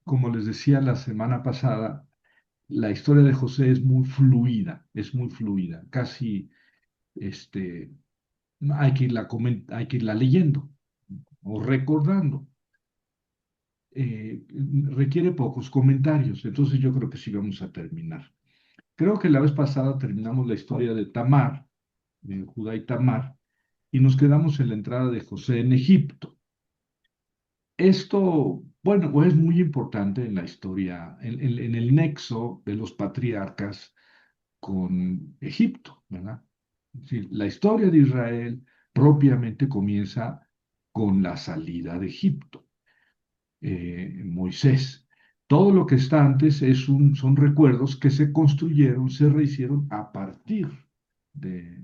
como les decía la semana pasada, la historia de José es muy fluida, casi este, hay que irla leyendo o recordando. Requiere pocos comentarios, entonces yo creo que sí vamos a terminar. Creo que la vez pasada terminamos la historia de Tamar, de Judá y Tamar, y nos quedamos en la entrada de José en Egipto. Esto, bueno, pues es muy importante en la historia, en el nexo de los patriarcas con Egipto, ¿verdad? Es decir, la historia de Israel propiamente comienza con la salida de Egipto, Moisés. Todo lo que está antes son recuerdos que se construyeron, se rehicieron a partir de,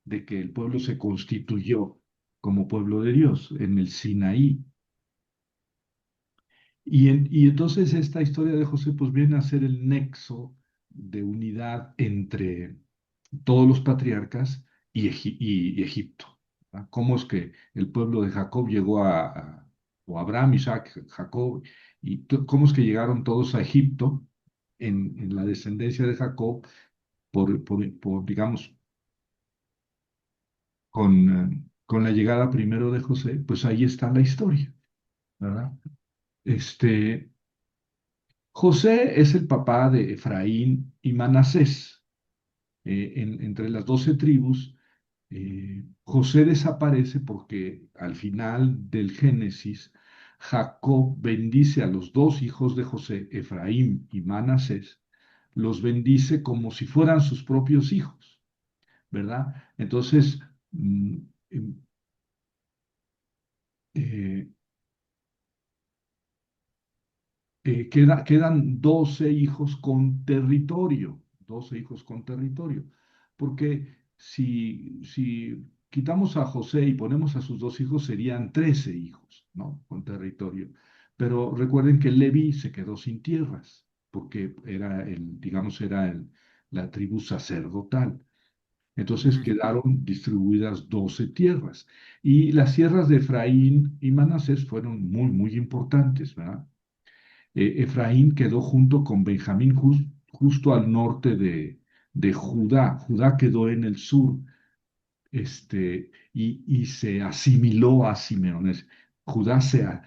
de que el pueblo se constituyó como pueblo de Dios en el Sinaí. Y entonces esta historia de José pues viene a ser el nexo de unidad entre todos los patriarcas y Egipto. ¿Verdad? ¿Cómo es que el pueblo de Jacob llegó o Abraham, Isaac, Jacob, cómo es que llegaron todos a Egipto en la descendencia de Jacob digamos, con la llegada primero de José? Pues ahí está la historia, ¿verdad? Este, José es el papá de Efraín y Manasés. Entre las 12 tribus, José desaparece porque al final del Génesis, Jacob bendice a los dos hijos de José, Efraín y Manasés, los bendice como si fueran sus propios hijos, ¿verdad? Entonces, mm, em, eh, quedan 12 hijos con territorio, 12 hijos con territorio, porque si quitamos a José y ponemos a sus dos hijos, serían 13 hijos, ¿no? Con territorio. Pero recuerden que Leví se quedó sin tierras, porque digamos, la tribu sacerdotal. Entonces Ujú. quedaron distribuidas 12 tierras. Y las tierras de Efraín y Manasés fueron muy, muy importantes, ¿verdad? Efraín quedó junto con Benjamín justo al norte de Judá. Judá quedó en el sur, y se asimiló a Simeón. Judá se, a-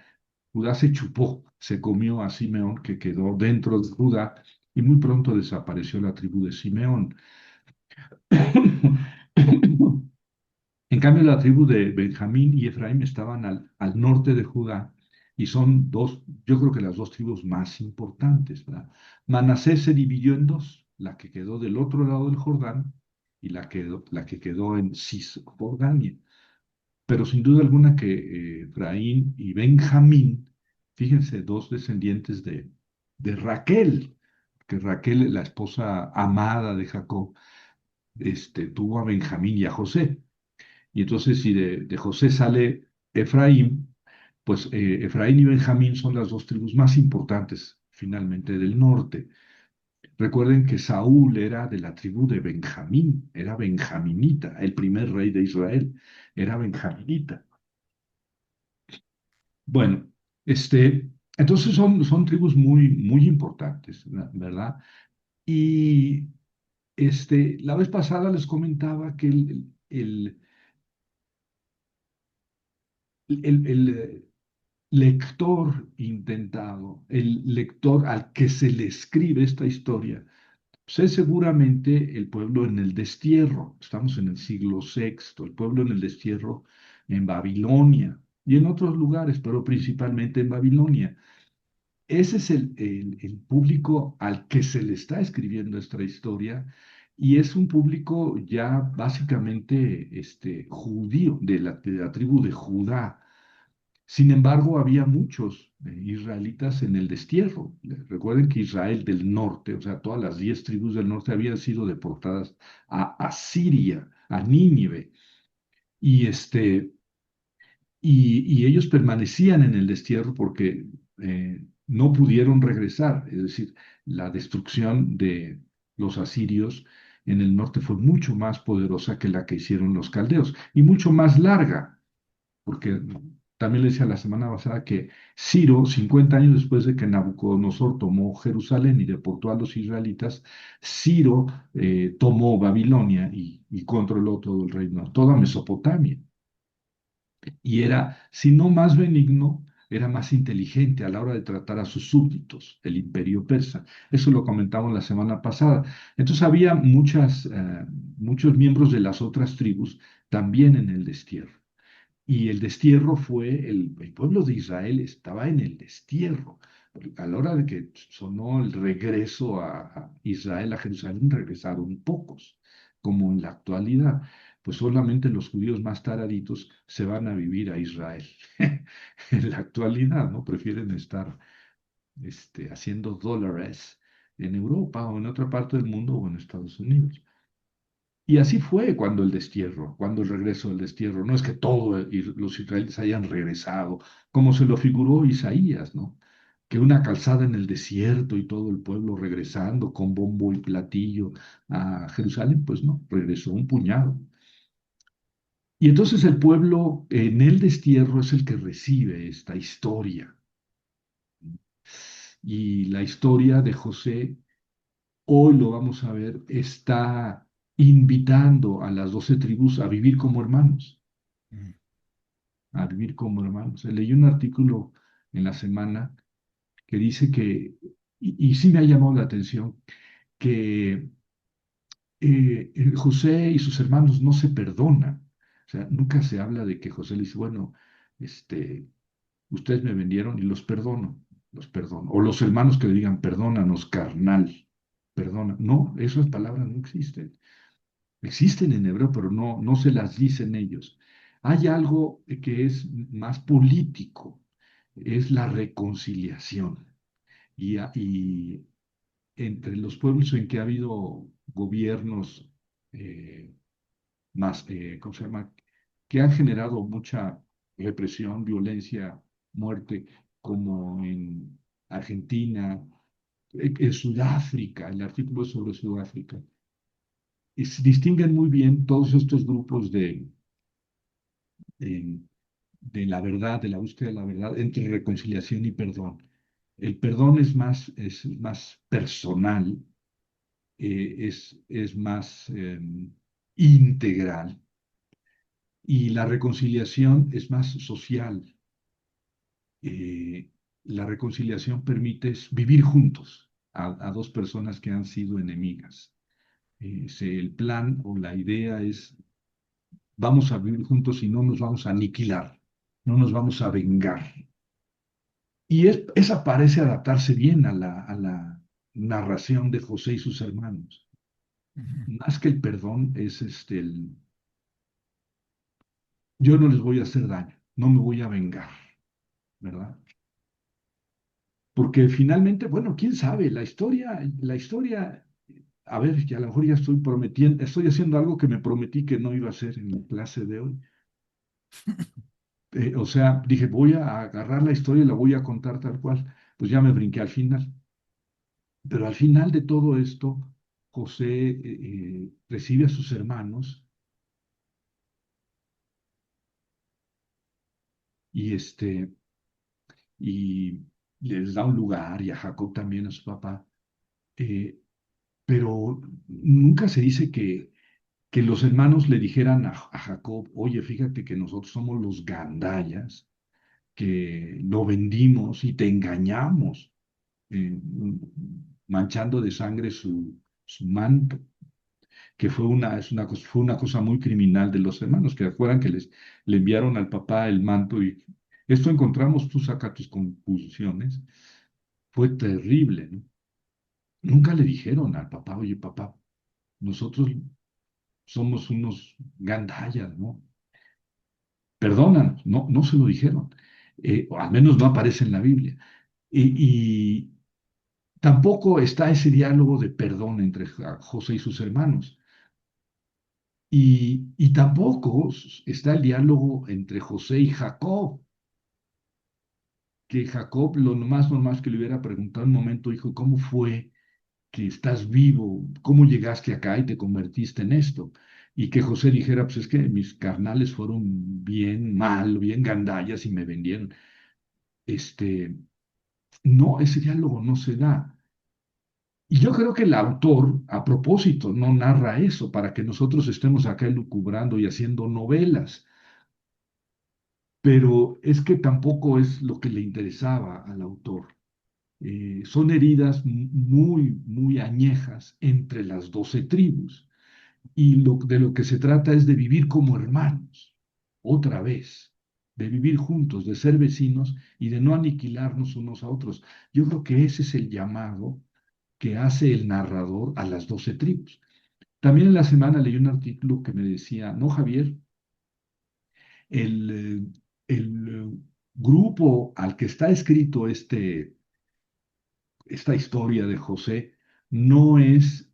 Judá se chupó, se comió a Simeón, que quedó dentro de Judá, y muy pronto desapareció la tribu de Simeón. En cambio, la tribu de Benjamín y Efraín estaban al norte de Judá y son dos, yo creo que las dos tribus más importantes, ¿verdad? Manasés se dividió en dos, la que quedó del otro lado del Jordán y la que quedó en Cisjordania. Pero sin duda alguna que Efraín y Benjamín, fíjense, dos descendientes de Raquel, que Raquel, la esposa amada de Jacob, tuvo a Benjamín y a José. Y entonces, si de José sale Efraín, pues Efraín y Benjamín son las dos tribus más importantes finalmente del norte. Recuerden que Saúl era de la tribu de Benjamín, era benjaminita, el primer rey de Israel era benjaminita. Bueno, entonces son tribus muy, muy importantes, ¿verdad? Y la vez pasada les comentaba que el lector intentado, el lector al que se le escribe esta historia, pues es seguramente el pueblo en el destierro. Estamos en el siglo sexto, el pueblo en el destierro en Babilonia y en otros lugares, pero principalmente en Babilonia. Ese es el público al que se le está escribiendo esta historia y es un público ya básicamente judío, de la tribu de Judá. Sin embargo, había muchos israelitas en el destierro. Recuerden que Israel del norte, o sea, todas las 10 tribus del norte habían sido deportadas a Siria, a Nínive, y, y ellos permanecían en el destierro porque no pudieron regresar. Es decir, la destrucción de los asirios en el norte fue mucho más poderosa que la que hicieron los caldeos y mucho más larga, porque también le decía la semana pasada que Ciro, 50 años después de que Nabucodonosor tomó Jerusalén y deportó a los israelitas, Ciro tomó Babilonia y controló todo el reino, toda Mesopotamia. Y era, si no más benigno, era más inteligente a la hora de tratar a sus súbditos, el imperio persa. Eso lo comentamos la semana pasada. Entonces había muchos miembros de las otras tribus también en el destierro. Y el destierro fue, el pueblo de Israel estaba en el destierro. A la hora de que sonó el regreso a Israel, a Jerusalén, regresaron pocos, como en la actualidad. Pues solamente los judíos más taraditos se van a vivir a Israel. En la actualidad, ¿no? Prefieren estar haciendo dólares en Europa o en otra parte del mundo o en Estados Unidos. Y así fue cuando el destierro, cuando el regreso del destierro. No es que todos los israelitas hayan regresado, como se lo figuró Isaías, ¿no? Que una calzada en el desierto y todo el pueblo regresando con bombo y platillo a Jerusalén, pues no, regresó un puñado. Y entonces el pueblo en el destierro es el que recibe esta historia. Y la historia de José, hoy lo vamos a ver, está invitando a las 12 tribus a vivir como hermanos, Mm, a vivir como hermanos. Leí un artículo en la semana que dice que, y sí me ha llamado la atención, que José y sus hermanos no se perdonan. O sea, nunca se habla de que José le dice, bueno, este, ustedes me vendieron y los perdono, los perdono. O los hermanos que le digan, perdónanos, carnal, perdona. No, esas palabras no existen. Existen en hebreo, pero no se las dicen ellos. Hay algo que es más político, es la reconciliación. Y entre los pueblos en que ha habido gobiernos eh, ¿cómo se llama? Que han generado mucha represión, violencia, muerte, como en Argentina, en Sudáfrica, el artículo es sobre Sudáfrica. Y se distinguen muy bien todos estos grupos de, de la verdad, de la búsqueda de la verdad, entre reconciliación y perdón. El perdón es más personal, es más integral y la reconciliación es más social. Eh, la reconciliación permite vivir juntos a dos personas que han sido enemigas. El plan o la idea es, vamos a vivir juntos y no nos vamos a aniquilar, no nos vamos a vengar. Y esa parece adaptarse bien a la narración de José y sus hermanos. ujú. Más que el perdón es yo no les voy a hacer daño, no me voy a vengar, ¿verdad? Porque finalmente, bueno, quién sabe, la historia, a ver, que a lo mejor ya estoy prometiendo, estoy haciendo algo que me prometí que no iba a hacer en la clase de hoy. O sea, dije, voy a agarrar la historia y la voy a contar tal cual. Pues ya me brinqué al final. Pero al final de todo esto, José recibe a sus hermanos y, y les da un lugar y a Jacob también, a su papá. eh, pero nunca se dice que los hermanos le dijeran a Jacob, oye, fíjate que nosotros somos los gandayas, que lo vendimos y te engañamos, eh, manchando de sangre su manto, que fue una cosa muy criminal de los hermanos, que acuerdan que le enviaron al papá el manto y esto encontramos, tú saca tus conclusiones, fue terrible, ¿no? Nunca le dijeron al papá, oye, papá, nosotros somos unos gandayas, ¿no? Perdónanos, no se lo dijeron, o al menos no aparece en la Biblia. Y tampoco está ese diálogo de perdón entre José y sus hermanos. Y tampoco está el diálogo entre José y Jacob, que Jacob lo más normal que le hubiera preguntado un momento, hijo, ¿cómo fue que estás vivo? ¿Cómo llegaste acá y te convertiste en esto? y que José dijera, pues es que mis carnales fueron bien mal, bien gandallas y me vendieron. Este, no, ese diálogo no se da. Y yo creo que el autor, a propósito, no narra eso para que nosotros estemos acá elucubrando y haciendo novelas, pero es que tampoco es lo que le interesaba al autor. Son heridas muy, muy añejas entre las 12 tribus. Y de lo que se trata es de vivir como hermanos, otra vez, de vivir juntos, de ser vecinos y de no aniquilarnos unos a otros. Yo creo que ese es el llamado que hace el narrador a las 12 tribus. También en la semana leí un artículo que me decía, no, Javier, el grupo al que está escrito esta historia de José no es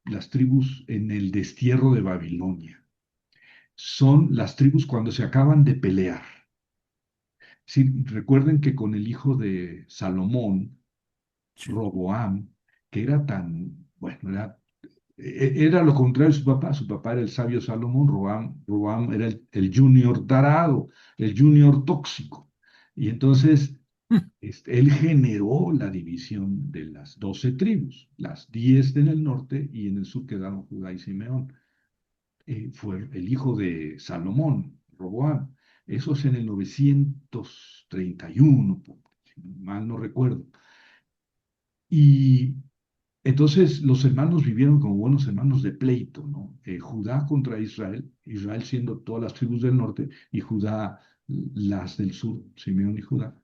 las tribus en el destierro de Babilonia, son las tribus cuando se acaban de pelear. Sí, recuerden que con el hijo de Salomón, Sí. Roboam, que era tan, bueno, era lo contrario de su papá. Su papá era el sabio Salomón, Roboam era el junior tarado, el junior tóxico. Y entonces él generó la división de las 12 tribus, las 10 en el norte y en el sur quedaron Judá y Simeón. Fue el hijo de Salomón, Roboam. Eso es en el 931, si mal no recuerdo. Y entonces los hermanos vivieron como buenos hermanos de pleito, ¿no? Judá contra Israel, Israel siendo todas las tribus del norte y Judá las del sur, Simeón y Judá,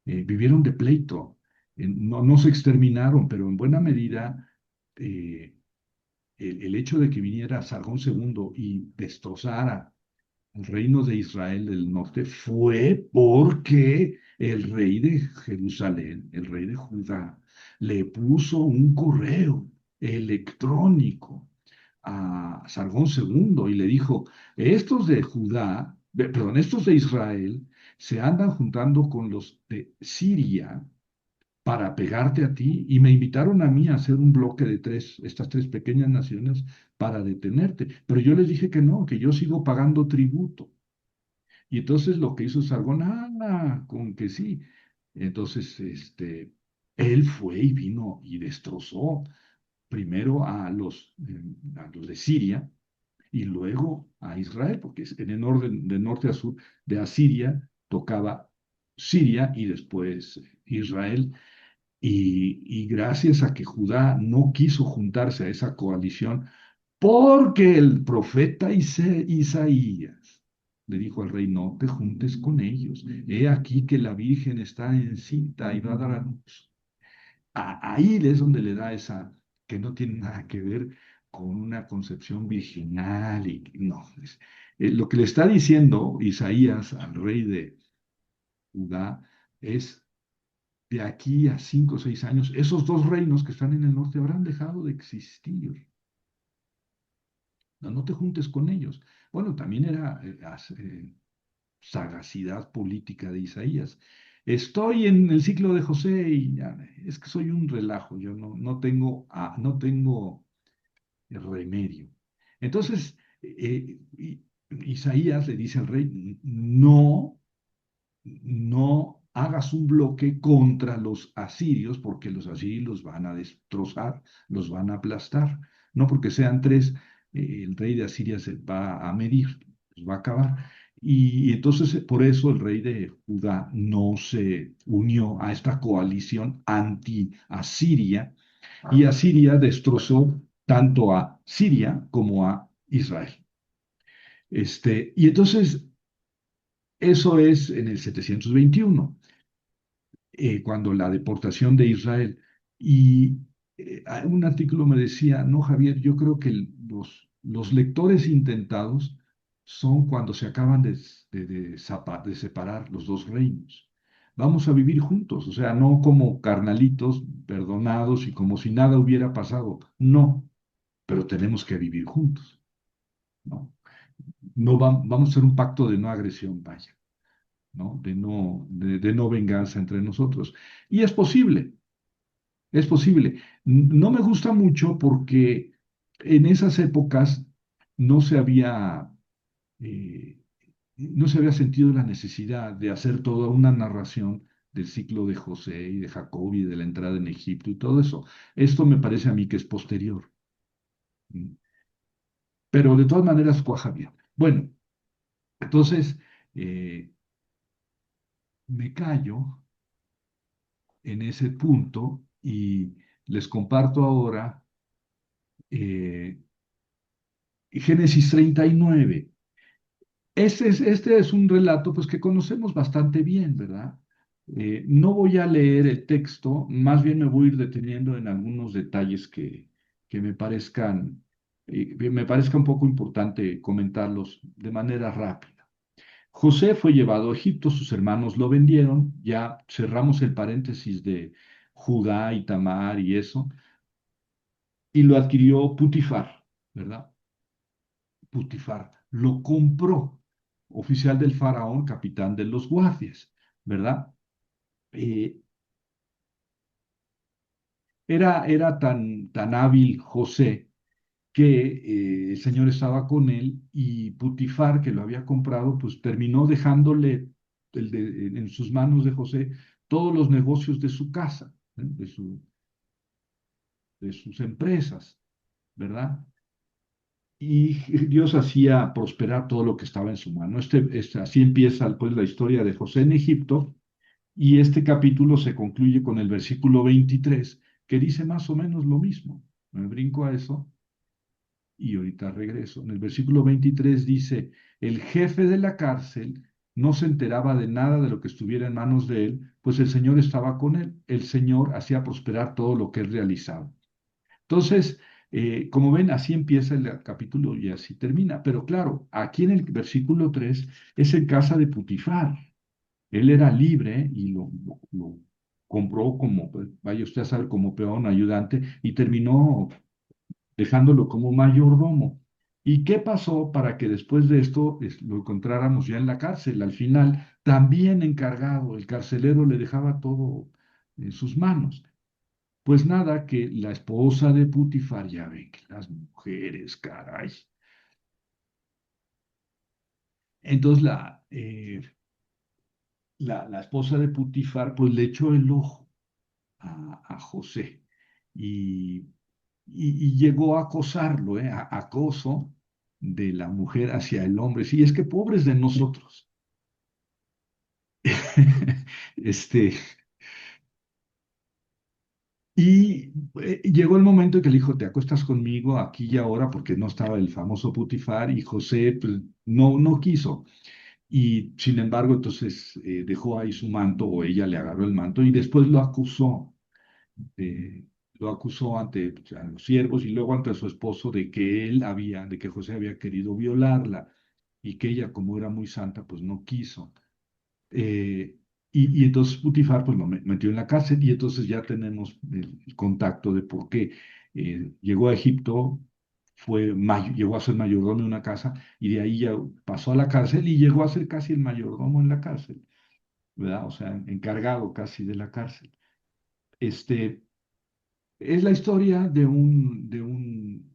vivieron de pleito. No, no se exterminaron, pero en buena medida eh, el hecho de que viniera Sargón segundo y destrozara el reino de Israel del norte fue porque el rey de Jerusalén, el rey de Judá, le puso un correo electrónico a Sargón segundo y le dijo, estos de Judá, perdón, estos de Israel se andan juntando con los de Siria para pegarte a ti y me invitaron a mí a hacer un bloque de estas tres pequeñas naciones para detenerte. Pero yo les dije que no, que yo sigo pagando tributo. Y entonces lo que hizo Sargón, con que sí. Entonces, él fue y vino y destrozó primero a los de Siria y luego a Israel, porque en el orden de norte a sur de Asiria tocaba Siria y después Israel. Y gracias a que Judá no quiso juntarse a esa coalición, porque el profeta Isaías le dijo al rey, no te juntes con ellos. He aquí que la Virgen está encinta y va a dar a luz. Ahí es donde le da esa, que no tiene nada que ver con una concepción virginal. Y no, lo que le está diciendo Isaías al rey de Judá es, de aquí a 5 o 6 años, esos dos reinos que están en el norte habrán dejado de existir. No, no te juntes con ellos. Bueno, también era sagacidad política de Isaías. Estoy en el ciclo de José y ya, es que soy un relajo, yo no tengo remedio. Entonces, Isaías le dice al rey, no, no hagas un bloque contra los asirios, porque los asirios los van a destrozar, los van a aplastar. No porque sean tres, el rey de Asiria se va a medir, los va a acabar. Y entonces, por eso el rey de Judá no se unió a esta coalición anti-Asiria, y Asiria destrozó tanto a Siria como a Israel. Y entonces, eso es en el 721 cuando la deportación de Israel. Y un artículo me decía, no, Javier, yo creo que los lectores intentados son cuando se acaban de separar los dos reinos. Vamos a vivir juntos, o sea, no como carnalitos perdonados y como si nada hubiera pasado. No, pero tenemos que vivir juntos, ¿no? No vamos a hacer un pacto de no agresión, vaya. ¿No? De no venganza entre nosotros. Y es posible. No me gusta mucho porque en esas épocas no se había, eh, no se había sentido la necesidad de hacer toda una narración del ciclo de José y de Jacob y de la entrada en Egipto y todo eso. Esto me parece a mí que es posterior, pero de todas maneras cuaja bien. Bueno, entonces me callo en ese punto y les comparto ahora eh, Génesis 39. Este es un relato pues, que conocemos bastante bien, ¿verdad? No voy a leer el texto, más bien me voy a ir deteniendo en algunos detalles que me parezca un poco importante comentarlos de manera rápida. José fue llevado a Egipto, sus hermanos lo vendieron, ya cerramos el paréntesis de Judá y Tamar y eso, y lo adquirió Putifar, ¿verdad? Putifar lo compró, oficial del faraón, capitán de los guardias, ¿verdad? Eh, era tan hábil José que el Señor estaba con él y Putifar, que lo había comprado, pues terminó dejándole en sus manos de José todos los negocios de su casa, de sus empresas, ¿verdad? Y Dios hacía prosperar todo lo que estaba en su mano. Así empieza pues, la historia de José en Egipto y este capítulo se concluye con el versículo 23 que dice más o menos lo mismo. Me brinco a eso y ahorita regreso. En el versículo 23 dice, el jefe de la cárcel no se enteraba de nada de lo que estuviera en manos de él, pues el Señor estaba con él. El Señor hacía prosperar todo lo que él realizaba. Entonces, como ven, así empieza el capítulo y así termina. Pero claro, aquí en el versículo 3 es en casa de Putifar. Él era libre y lo compró como, pues, vaya usted a saber, como peón, ayudante, y terminó dejándolo como mayordomo. ¿Y qué pasó para que después de esto lo encontráramos ya en la cárcel? Al final, también encargado, el carcelero le dejaba todo en sus manos. Pues nada, que la esposa de Putifar, ya ven que las mujeres, caray. Entonces la esposa de Putifar, pues le echó el ojo a José y, y llegó a acosarlo, acoso de la mujer hacia el hombre. Sí, es que pobres de nosotros. Este, y llegó el momento en que le dijo, te acuestas conmigo aquí y ahora, porque no estaba el famoso Putifar, y José pues, no quiso. Y sin embargo, entonces dejó ahí su manto, o ella le agarró el manto, y después eh, lo acusó ante pues, a los siervos y luego ante su esposo de que José había querido violarla y que ella, como era muy santa, pues no quiso. Eh, y entonces Putifar pues lo metió en la cárcel y entonces ya tenemos el contacto de por qué llegó a Egipto, llegó a ser mayordomo en una casa y de ahí ya pasó a la cárcel y llegó a ser casi el mayordomo en la cárcel, ¿verdad? O sea, encargado casi de la cárcel. Este, es la historia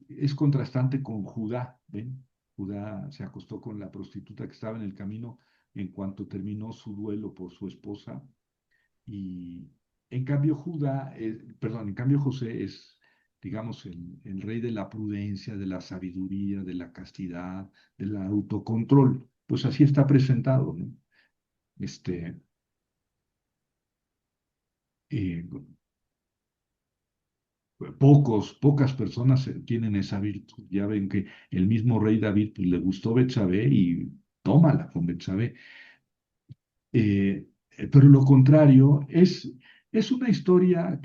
es contrastante con Judá, ¿ven? Judá se acostó con la prostituta que estaba en el camino en cuanto terminó su duelo por su esposa y en cambio perdón, en cambio José es, digamos, el rey de la prudencia, de la sabiduría, de la castidad, del autocontrol. Pues así está presentado, ¿no? Este, eh, pocas personas tienen esa virtud. Ya ven que el mismo rey David pues, le gustó Betsabé y tómala con Betsabé. Pero lo contrario es una historia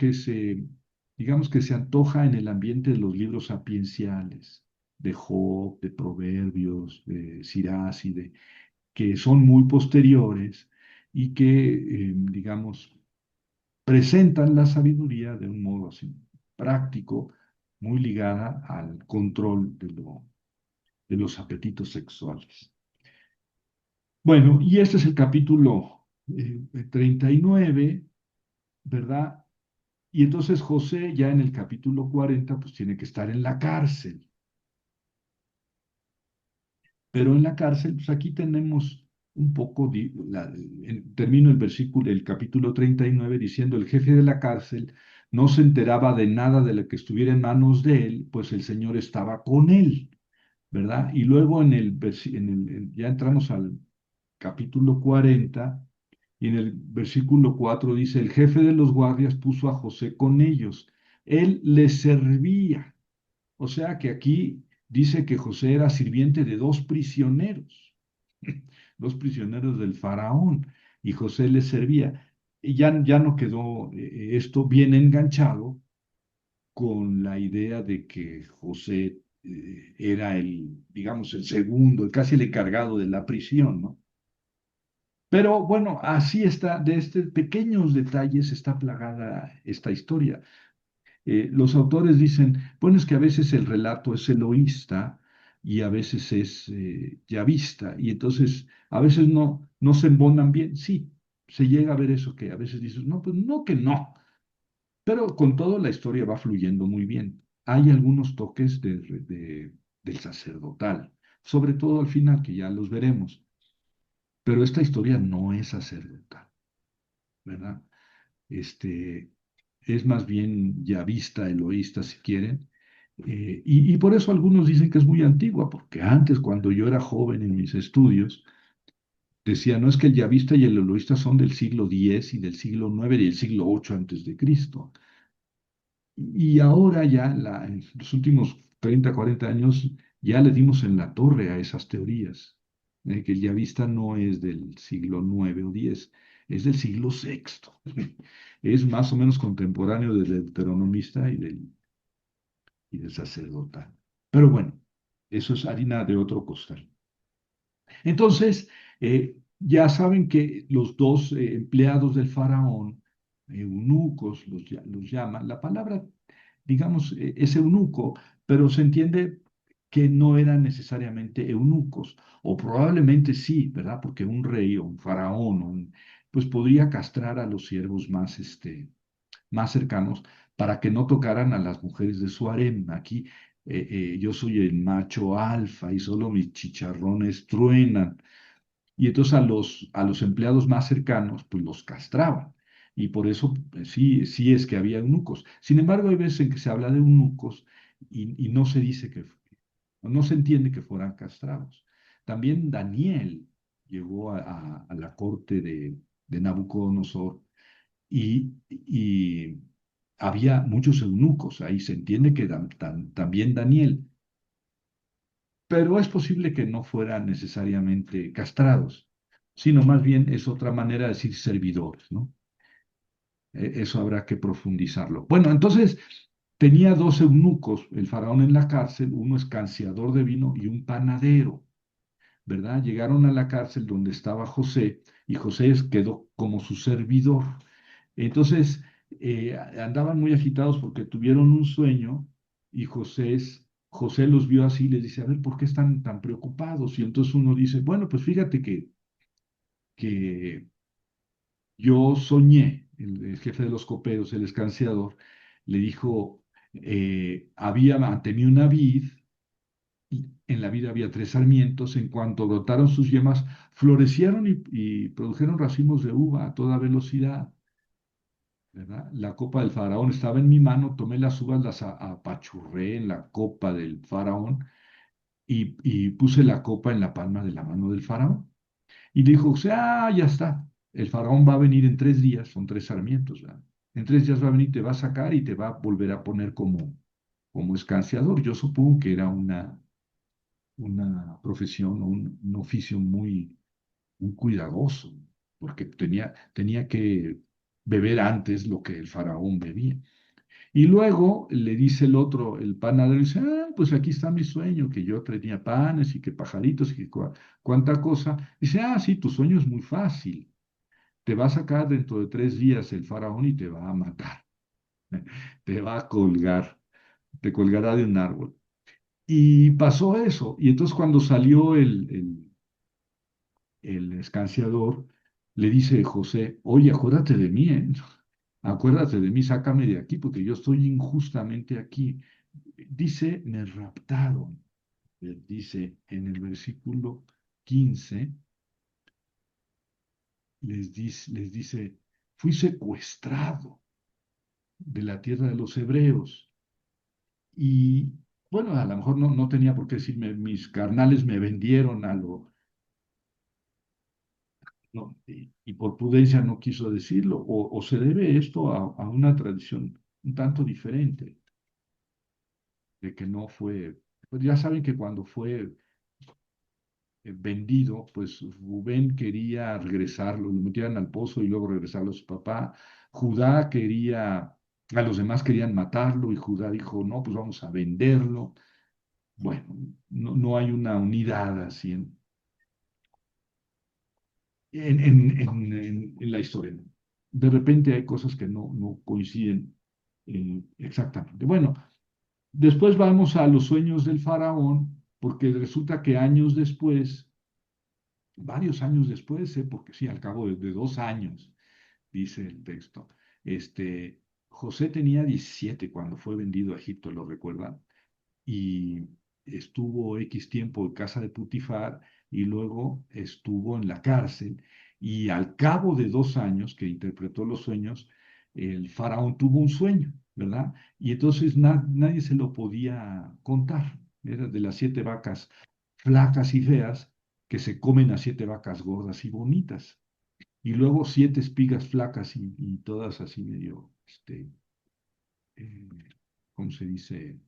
digamos que se antoja en el ambiente de los libros sapienciales, de Job, de Proverbios, de Sirás que son muy posteriores y que, digamos, presentan la sabiduría de un modo así práctico, muy ligada al control de los apetitos sexuales. Bueno, y este es el capítulo 39, ¿verdad? Y entonces José ya en el capítulo 40 pues tiene que estar en la cárcel. Pero en la cárcel, pues aquí tenemos un poco, termino el versículo, el capítulo 39 diciendo, el jefe de la cárcel no se enteraba de nada de lo que estuviera en manos de él, pues el Señor estaba con él, ¿verdad? Y luego ya entramos al capítulo 40 y en el versículo 4 dice, el jefe de los guardias puso a José con ellos, él les servía. O sea que aquí dice que José era sirviente de dos prisioneros del faraón, y José les servía. Y ya no quedó esto bien enganchado con la idea de que José era digamos, el segundo, casi el encargado de la prisión, ¿no? Pero bueno, así está, de estos pequeños detalles está plagada esta historia. Los autores dicen, bueno, es que a veces el relato es eloísta y a veces es yavista, y entonces a veces no se embonan bien. Sí, se llega a ver eso que a veces dices, no, pues no que no, pero con todo la historia va fluyendo muy bien. Hay algunos toques del sacerdotal, sobre todo al final, que ya los veremos, pero esta historia no es sacerdotal, ¿verdad? Este, es más bien yavista, eloísta, si quieren. Y por eso algunos dicen que es muy antigua, porque antes, cuando yo era joven en mis estudios, decía, no es que el yavista y el eloísta son del siglo X y del siglo IX y del siglo VIII antes de Cristo. Y ahora ya, en los últimos 30, 40 años, ya le dimos en la torre a esas teorías, que el yavista no es del siglo IX o X, es del siglo VI. Es más o menos contemporáneo del deuteronomista y del sacerdotal. Pero bueno, eso es harina de otro costal. Entonces, ya saben que los dos empleados del faraón, eunucos, los llaman. La palabra, digamos, es eunuco, pero se entiende que no eran necesariamente eunucos, o probablemente sí, ¿verdad? Porque un rey o un faraón, pues podría castrar a los siervos más cercanos para que no tocaran a las mujeres de su harem. Aquí yo soy el macho alfa y solo mis chicharrones truenan. Y entonces a los empleados más cercanos, pues los castraban. Y por eso sí, sí es que había eunucos. Sin embargo, hay veces en que se habla de eunucos y no se dice no se entiende que fueran castrados. También Daniel llegó a la corte de Nabucodonosor y había muchos eunucos ahí. Se entiende que también Daniel, pero es posible que no fueran necesariamente castrados, sino más bien es otra manera de decir servidores, ¿no? Eso habrá que profundizarlo. Bueno, entonces tenía dos eunucos, el faraón en la cárcel, uno escanciador de vino y un panadero, ¿verdad? Llegaron a la cárcel donde estaba José y José quedó como su servidor. Entonces, andaban muy agitados porque tuvieron un sueño y José los vio así y les dice, a ver, ¿por qué están tan preocupados? Y entonces uno dice, bueno, pues fíjate que yo soñé, el jefe de los coperos, el escanciador, le dijo, tenía una vid y en la vid había tres sarmientos, en cuanto brotaron sus yemas, florecieron y produjeron racimos de uva a toda velocidad. ¿Verdad? La copa del faraón estaba en mi mano, tomé las uvas, las apachurré en la copa del faraón y puse la copa en la palma de la mano del faraón. Y dijo, o sea, ya está, el faraón va a venir en 3 días, son tres sarmientos, ¿verdad? En 3 días va a venir, te va a sacar y te va a volver a poner como escanciador. Yo supongo que era una profesión o un oficio muy cuidadoso, porque tenía que beber antes lo que el faraón bebía. Y luego le dice el otro, el panadero, dice, pues aquí está mi sueño, que yo tenía panes y que pajaritos y que cuánta cosa. Dice, sí, tu sueño es muy fácil. Te va a sacar dentro de 3 días el faraón y te va a matar. Te va a colgar, te colgará de un árbol. Y pasó eso. Y entonces cuando salió el escanciador, le dice José, oye, acuérdate de mí, ¿eh? Acuérdate de mí, sácame de aquí porque yo estoy injustamente aquí. Dice, me raptaron. dice en el versículo 15, les dice, fui secuestrado de la tierra de los hebreos. Y bueno, a lo mejor no tenía por qué decirme, mis carnales me vendieron a lo, no, y por prudencia no quiso decirlo, o se debe esto a una tradición un tanto diferente, de que no fue, pues ya saben que cuando fue vendido, pues Rubén quería regresarlo, lo metieran al pozo y luego regresarlo a su papá. Judá quería, a los demás querían matarlo y Judá dijo, no, pues vamos a venderlo. Bueno, no hay una unidad así en la historia. De repente hay cosas que no coinciden exactamente. Bueno, después vamos a los sueños del faraón, porque resulta que años después, varios años después, porque sí, al cabo de 2 años, dice el texto, José tenía 17 cuando fue vendido a Egipto, ¿lo recuerdan? Y estuvo X tiempo en casa de Putifar y luego estuvo en la cárcel. Y al cabo de 2 años que interpretó los sueños, el faraón tuvo un sueño, ¿verdad? Y entonces nadie se lo podía contar. Era de las 7 vacas flacas y feas que se comen a 7 vacas gordas y bonitas. Y luego 7 espigas flacas y todas así medio, eh, ¿cómo se dice?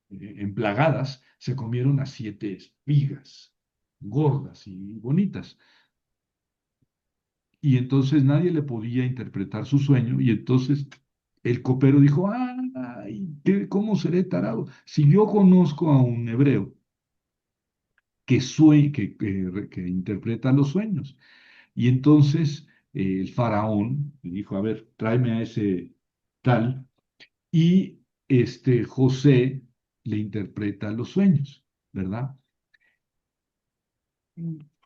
Emplagadas, se comieron a 7 espigas gordas y bonitas. Y entonces nadie le podía interpretar su sueño y entonces el copero dijo, ay, ¿cómo seré tarado? Si yo conozco a un hebreo que interpreta los sueños. Y entonces el faraón le dijo, a ver, tráeme a ese tal, y José le interpreta los sueños, ¿verdad?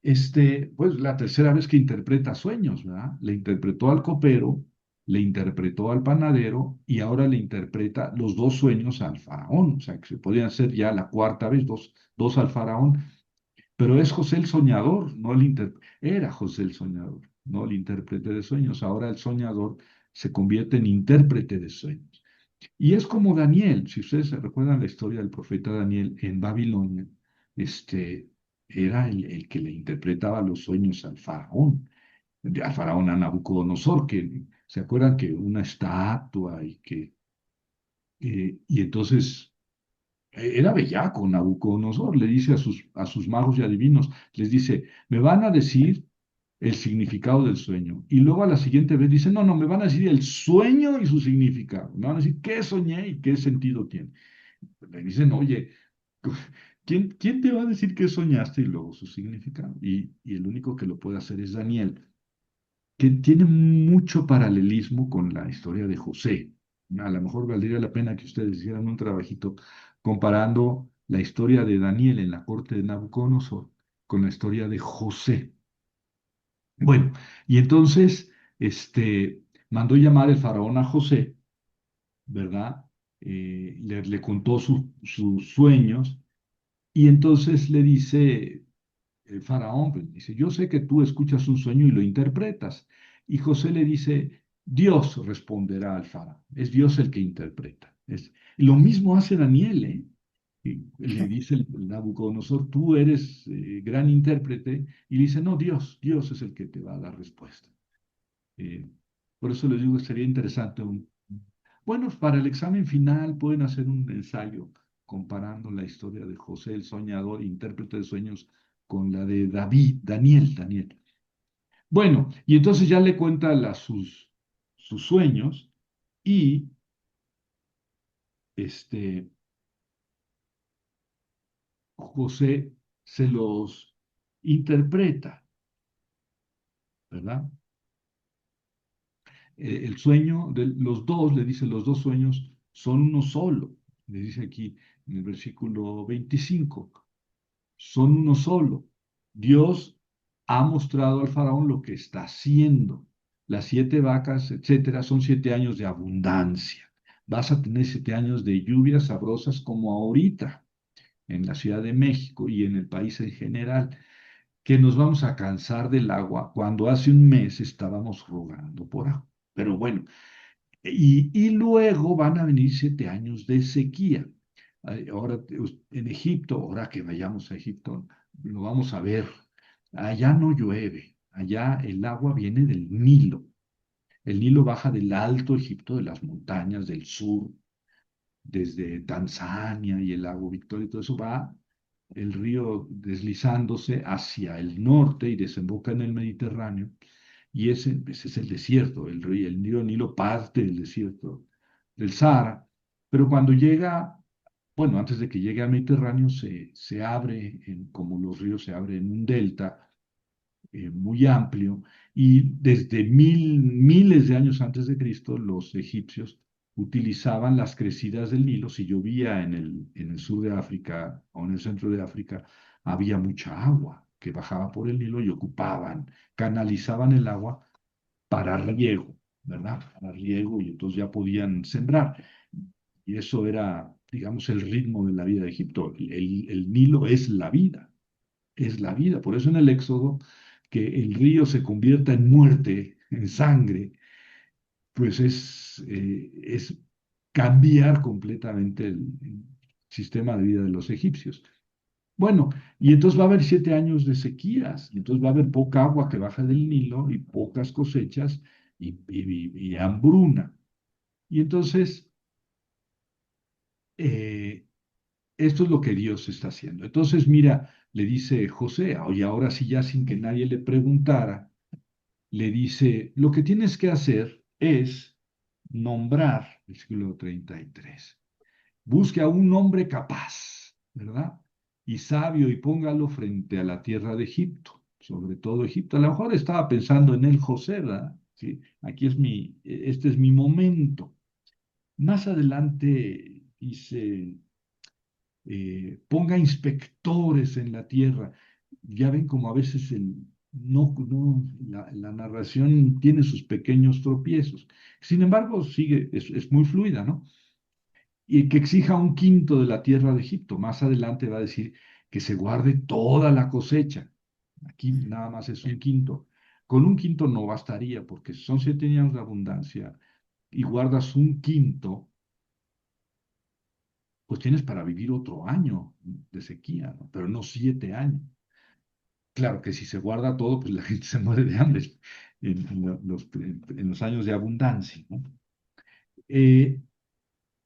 Pues la tercera vez que interpreta sueños, ¿verdad? Le interpretó al copero, le interpretó al panadero y ahora le interpreta los dos sueños al faraón. O sea, que se podrían hacer ya la cuarta vez, dos al faraón. Pero es José el soñador, no era José el soñador, no el intérprete de sueños. Ahora el soñador se convierte en intérprete de sueños. Y es como Daniel, si ustedes se recuerdan la historia del profeta Daniel en Babilonia, era el que le interpretaba los sueños al faraón a Nabucodonosor, que se acuerdan que una estatua y entonces era bellaco Nabucodonosor, le dice a sus magos y adivinos, les dice, me van a decir el significado del sueño. Y luego a la siguiente vez dice, no, me van a decir el sueño y su significado. Me van a decir qué soñé y qué sentido tiene. Le dicen, oye, ¿quién te va a decir qué soñaste y luego su significado? Y el único que lo puede hacer es Daniel, que tiene mucho paralelismo con la historia de José. A lo mejor valdría la pena que ustedes hicieran un trabajito comparando la historia de Daniel en la corte de Nabucodonosor con la historia de José. Bueno, y entonces, mandó llamar el faraón a José, ¿verdad? Le contó sus sueños y entonces le dice el faraón, pues, dice, yo sé que tú escuchas un sueño y lo interpretas. Y José le dice, Dios responderá al faraón, es Dios el que interpreta. Y lo mismo hace Daniel, ¿eh? Y le dice el Nabucodonosor, tú eres gran intérprete, y le dice, no, Dios es el que te va a dar respuesta. Eh, por eso les digo que sería interesante bueno, para el examen final pueden hacer un ensayo comparando la historia de José el soñador, intérprete de sueños, con la de Daniel. Bueno, y entonces ya le cuenta sus sueños y este, José se los interpreta, ¿verdad? El sueño de los dos, le dice, los dos sueños son uno solo. Le dice aquí en el versículo 25, son uno solo. Dios ha mostrado al faraón lo que está haciendo. Las 7 vacas, etcétera, son 7 años de abundancia. Vas a tener 7 años de lluvias sabrosas como ahorita. en la Ciudad de México y en el país en general, que nos vamos a cansar del agua cuando hace un mes estábamos rogando por agua. Pero bueno, y luego van a venir 7 años de sequía. Ahora en Egipto, ahora que vayamos a Egipto, lo vamos a ver. Allá no llueve, allá el agua viene del Nilo. El Nilo baja del Alto Egipto, de las montañas del sur, desde Tanzania y el lago Victoria, y todo eso va el río deslizándose hacia el norte y desemboca en el Mediterráneo. Y ese es el desierto, el río Nilo parte del desierto del Sahara, pero cuando llega, bueno, antes de que llegue al Mediterráneo, se abre, como los ríos se abren en un delta muy amplio, y desde miles de años antes de Cristo, los egipcios utilizaban las crecidas del Nilo. Si llovía en el sur de África o en el centro de África, había mucha agua que bajaba por el Nilo y ocupaban, canalizaban el agua para riego, ¿verdad? Para riego y entonces ya podían sembrar. Y eso era, digamos, el ritmo de la vida de Egipto. El Nilo es la vida. Por eso en el Éxodo, que el río se convierta en muerte, en sangre, pues es cambiar completamente el sistema de vida de los egipcios. Bueno, y entonces va a haber 7 años de sequías, y entonces va a haber poca agua que baja del Nilo y pocas cosechas y hambruna. Y entonces, eh, esto es lo que Dios está haciendo. Entonces, mira, le dice José, oye, ahora sí ya sin que nadie le preguntara, le dice, lo que tienes que hacer es nombrar, versículo 33, busque a un hombre capaz, ¿verdad? Y sabio y póngalo frente a la tierra de Egipto, sobre todo Egipto. A lo mejor estaba pensando en él José, ¿verdad? Sí, este es mi momento. Más adelante dice, ponga inspectores en la tierra. Ya ven como a veces la narración tiene sus pequeños tropiezos. Sin embargo, es muy fluida, ¿no? Y que exija un quinto de la tierra de Egipto. Más adelante va a decir que se guarde toda la cosecha. Aquí nada más es un quinto. Con un quinto no bastaría, porque son 7 años de abundancia y guardas un quinto, pues tienes para vivir otro año de sequía, ¿no? Pero no 7 años. Claro que si se guarda todo, pues la gente se muere de hambre en los años de abundancia, ¿no? Eh,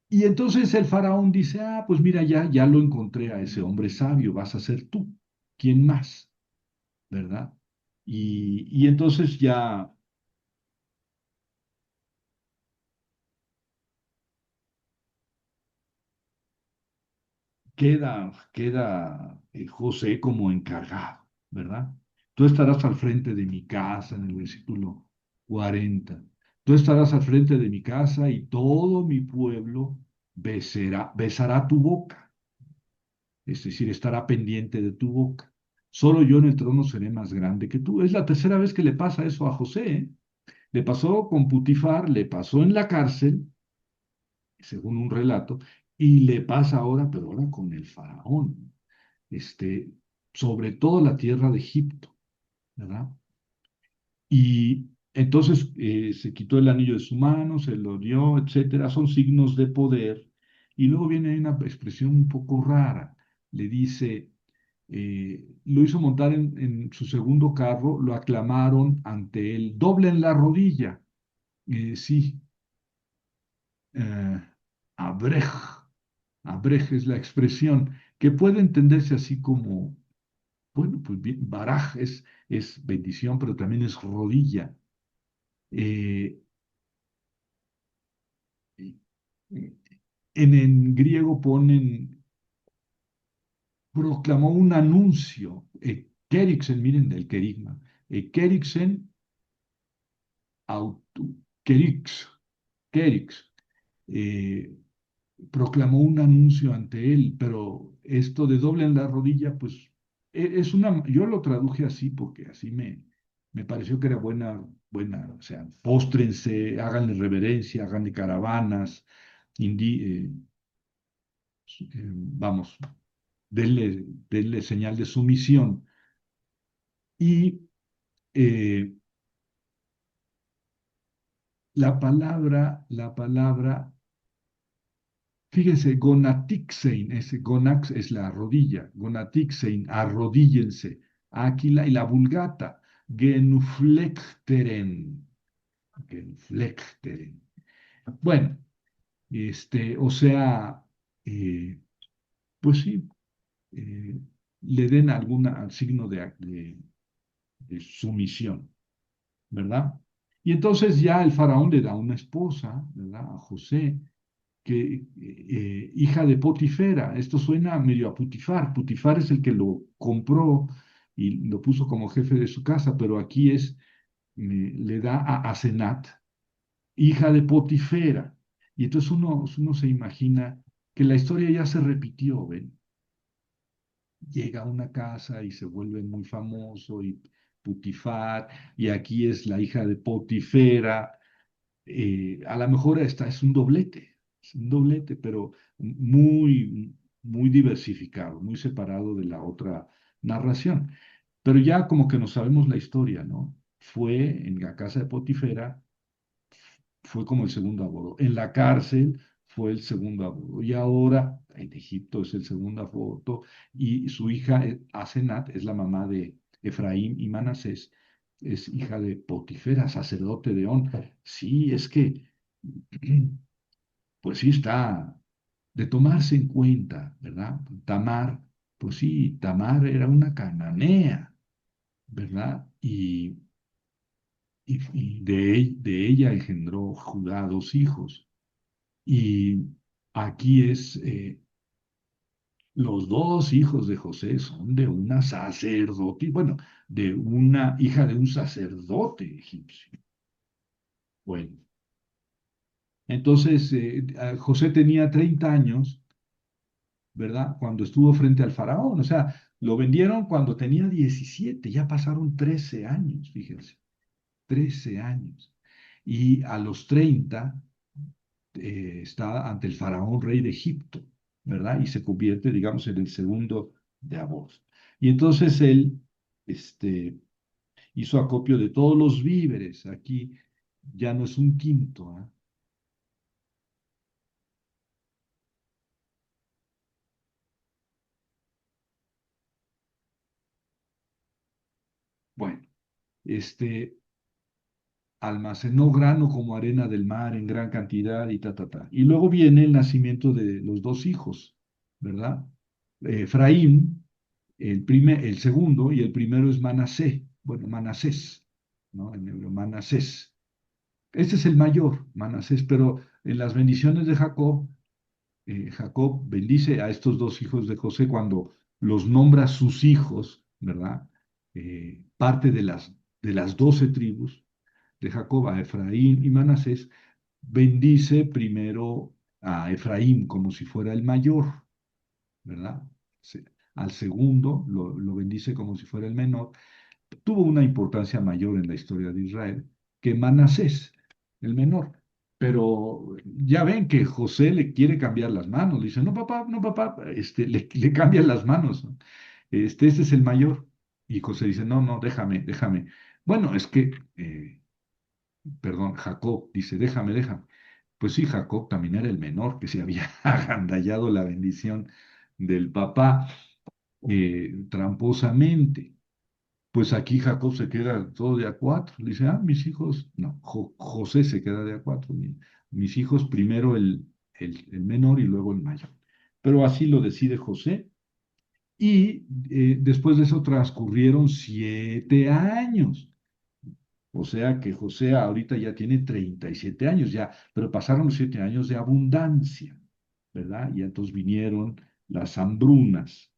y entonces el faraón dice, pues mira, ya lo encontré a ese hombre sabio, vas a ser tú. ¿Quién más? ¿Verdad? Y entonces ya queda José como encargado, ¿verdad? Tú estarás al frente de mi casa, en el versículo 40. Tú estarás al frente de mi casa y todo mi pueblo besará tu boca, es decir, estará pendiente de tu boca. Solo yo en el trono seré más grande que tú. Es la tercera vez que le pasa eso a José, ¿eh? Le pasó con Putifar, le pasó en la cárcel, según un relato, y le pasa ahora, pero ahora con el faraón, este, sobre todo la tierra de Egipto, ¿verdad? Y entonces se quitó el anillo de su mano, se lo dio, etcétera. Son signos de poder. Y luego viene una expresión un poco rara. Le dice, lo hizo montar en su segundo carro, lo aclamaron ante él, doblen la rodilla. Sí, eh, abrej, abrej es la expresión que puede entenderse así como, bueno, pues bien, baraj es bendición, pero también es rodilla. Eh, en griego ponen, proclamó un anuncio, kerixen, miren el querigma, kerixen autu, kerix, kerix, eh, proclamó un anuncio ante él, pero esto de doble en la rodilla, pues yo lo traduje así porque así me pareció que era buena, o sea, póstrense, háganle reverencia, háganle caravanas, vamos, denle señal de sumisión. Y eh, la palabra, fíjense, gonatixein, gonax es la rodilla, gonatixein, arrodíllense. Aquí y la vulgata, genuflekteren, genuflekteren. Bueno, o sea, eh, pues sí, eh, le den algún signo de sumisión, ¿verdad? Y entonces ya el faraón le da una esposa, ¿verdad? A José, que hija de Potifera. Esto suena medio a Putifar. Putifar es el que lo compró y lo puso como jefe de su casa, pero aquí le da a Asenat, hija de Potifera. Y entonces uno se imagina que la historia ya se repitió, ¿ven? Llega a una casa y se vuelve muy famoso y Putifar, y aquí es la hija de Potifera. A lo mejor esta es un doblete, pero muy, muy diversificado, muy separado de la otra narración. Pero ya como que no sabemos la historia, ¿no? Fue en la casa de Potifera, fue como el segundo aborto. En la cárcel fue el segundo aborto. Y ahora en Egipto es el segundo aborto. Y su hija Asenat es la mamá de Efraín y Manasés. Es hija de Potifera, sacerdote de On. Sí, es que, pues sí está de tomarse en cuenta, ¿verdad? Tamar, pues sí, Tamar era una cananea, ¿verdad? Y de ella engendró Judá dos hijos. Y aquí los dos hijos de José son de una sacerdote, bueno, de una hija de un sacerdote egipcio. Bueno, entonces José tenía 30 años, ¿verdad? Cuando estuvo frente al faraón, o sea, lo vendieron cuando tenía 17, ya pasaron 13 años, fíjense, 13 años. Y a los 30 está ante el faraón rey de Egipto, ¿verdad? Y se convierte, digamos, en el segundo de Amós. Y entonces él hizo acopio de todos los víveres. Aquí ya no es un quinto, ¿eh? Bueno, este almacenó grano como arena del mar en gran cantidad y ta, ta, ta. Y luego viene el nacimiento de los dos hijos, ¿verdad? Efraín, el segundo, y el primero es Manasés, bueno, Manasés, ¿no? En hebreo, Manasés. Este es el mayor, Manasés, pero en las bendiciones de Jacob, Jacob bendice a estos dos hijos de José cuando los nombra sus hijos, ¿verdad? Parte de las 12 tribus de Jacob, a Efraín y Manasés, bendice primero a Efraín como si fuera el mayor, ¿verdad? Al segundo lo bendice como si fuera el menor. Tuvo una importancia mayor en la historia de Israel que Manasés, el menor. Pero ya ven que José le quiere cambiar las manos. Le dice, no, papá, no, papá, le cambian las manos, ¿no? Este es el mayor. Y José dice, no, no, déjame, déjame. Bueno, es que, perdón, Jacob dice, déjame, déjame. Pues sí, Jacob también era el menor que se había agandallado la bendición del papá tramposamente. Pues aquí Jacob se queda todo de a cuatro. Le dice, mis hijos, no, José se queda de a cuatro. Mis hijos, primero el menor y luego el mayor. Pero así lo decide José. Y después de eso transcurrieron 7 años. O sea que José ahorita ya tiene 37 años ya, pero pasaron los 7 años de abundancia, ¿verdad? Y entonces vinieron las hambrunas.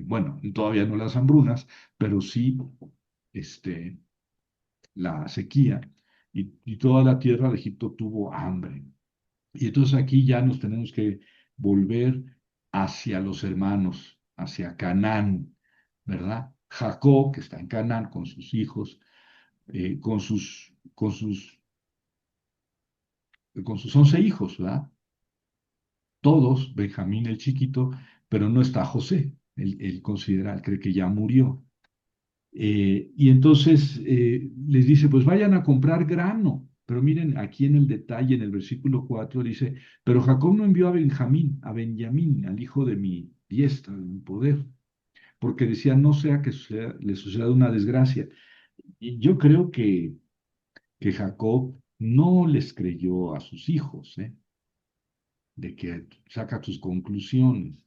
Bueno, todavía no las hambrunas, pero sí este, la sequía, y toda la tierra de Egipto tuvo hambre. Y entonces aquí ya nos tenemos que volver hacia los hermanos, hacia Canaán, ¿verdad? Jacob, que está en Canaán con sus hijos, con sus 11 hijos, ¿verdad? Todos, Benjamín el chiquito, pero no está José. Él considera, él cree que ya murió. Y entonces les dice, pues vayan a comprar grano. Pero miren, aquí en el detalle, en el versículo 4 dice, pero Jacob no envió a Benjamín, al hijo de mi diestra, de mi poder, porque decía, no sea que le suceda una desgracia. Y yo creo que Jacob no les creyó a sus hijos, de que saca tus conclusiones.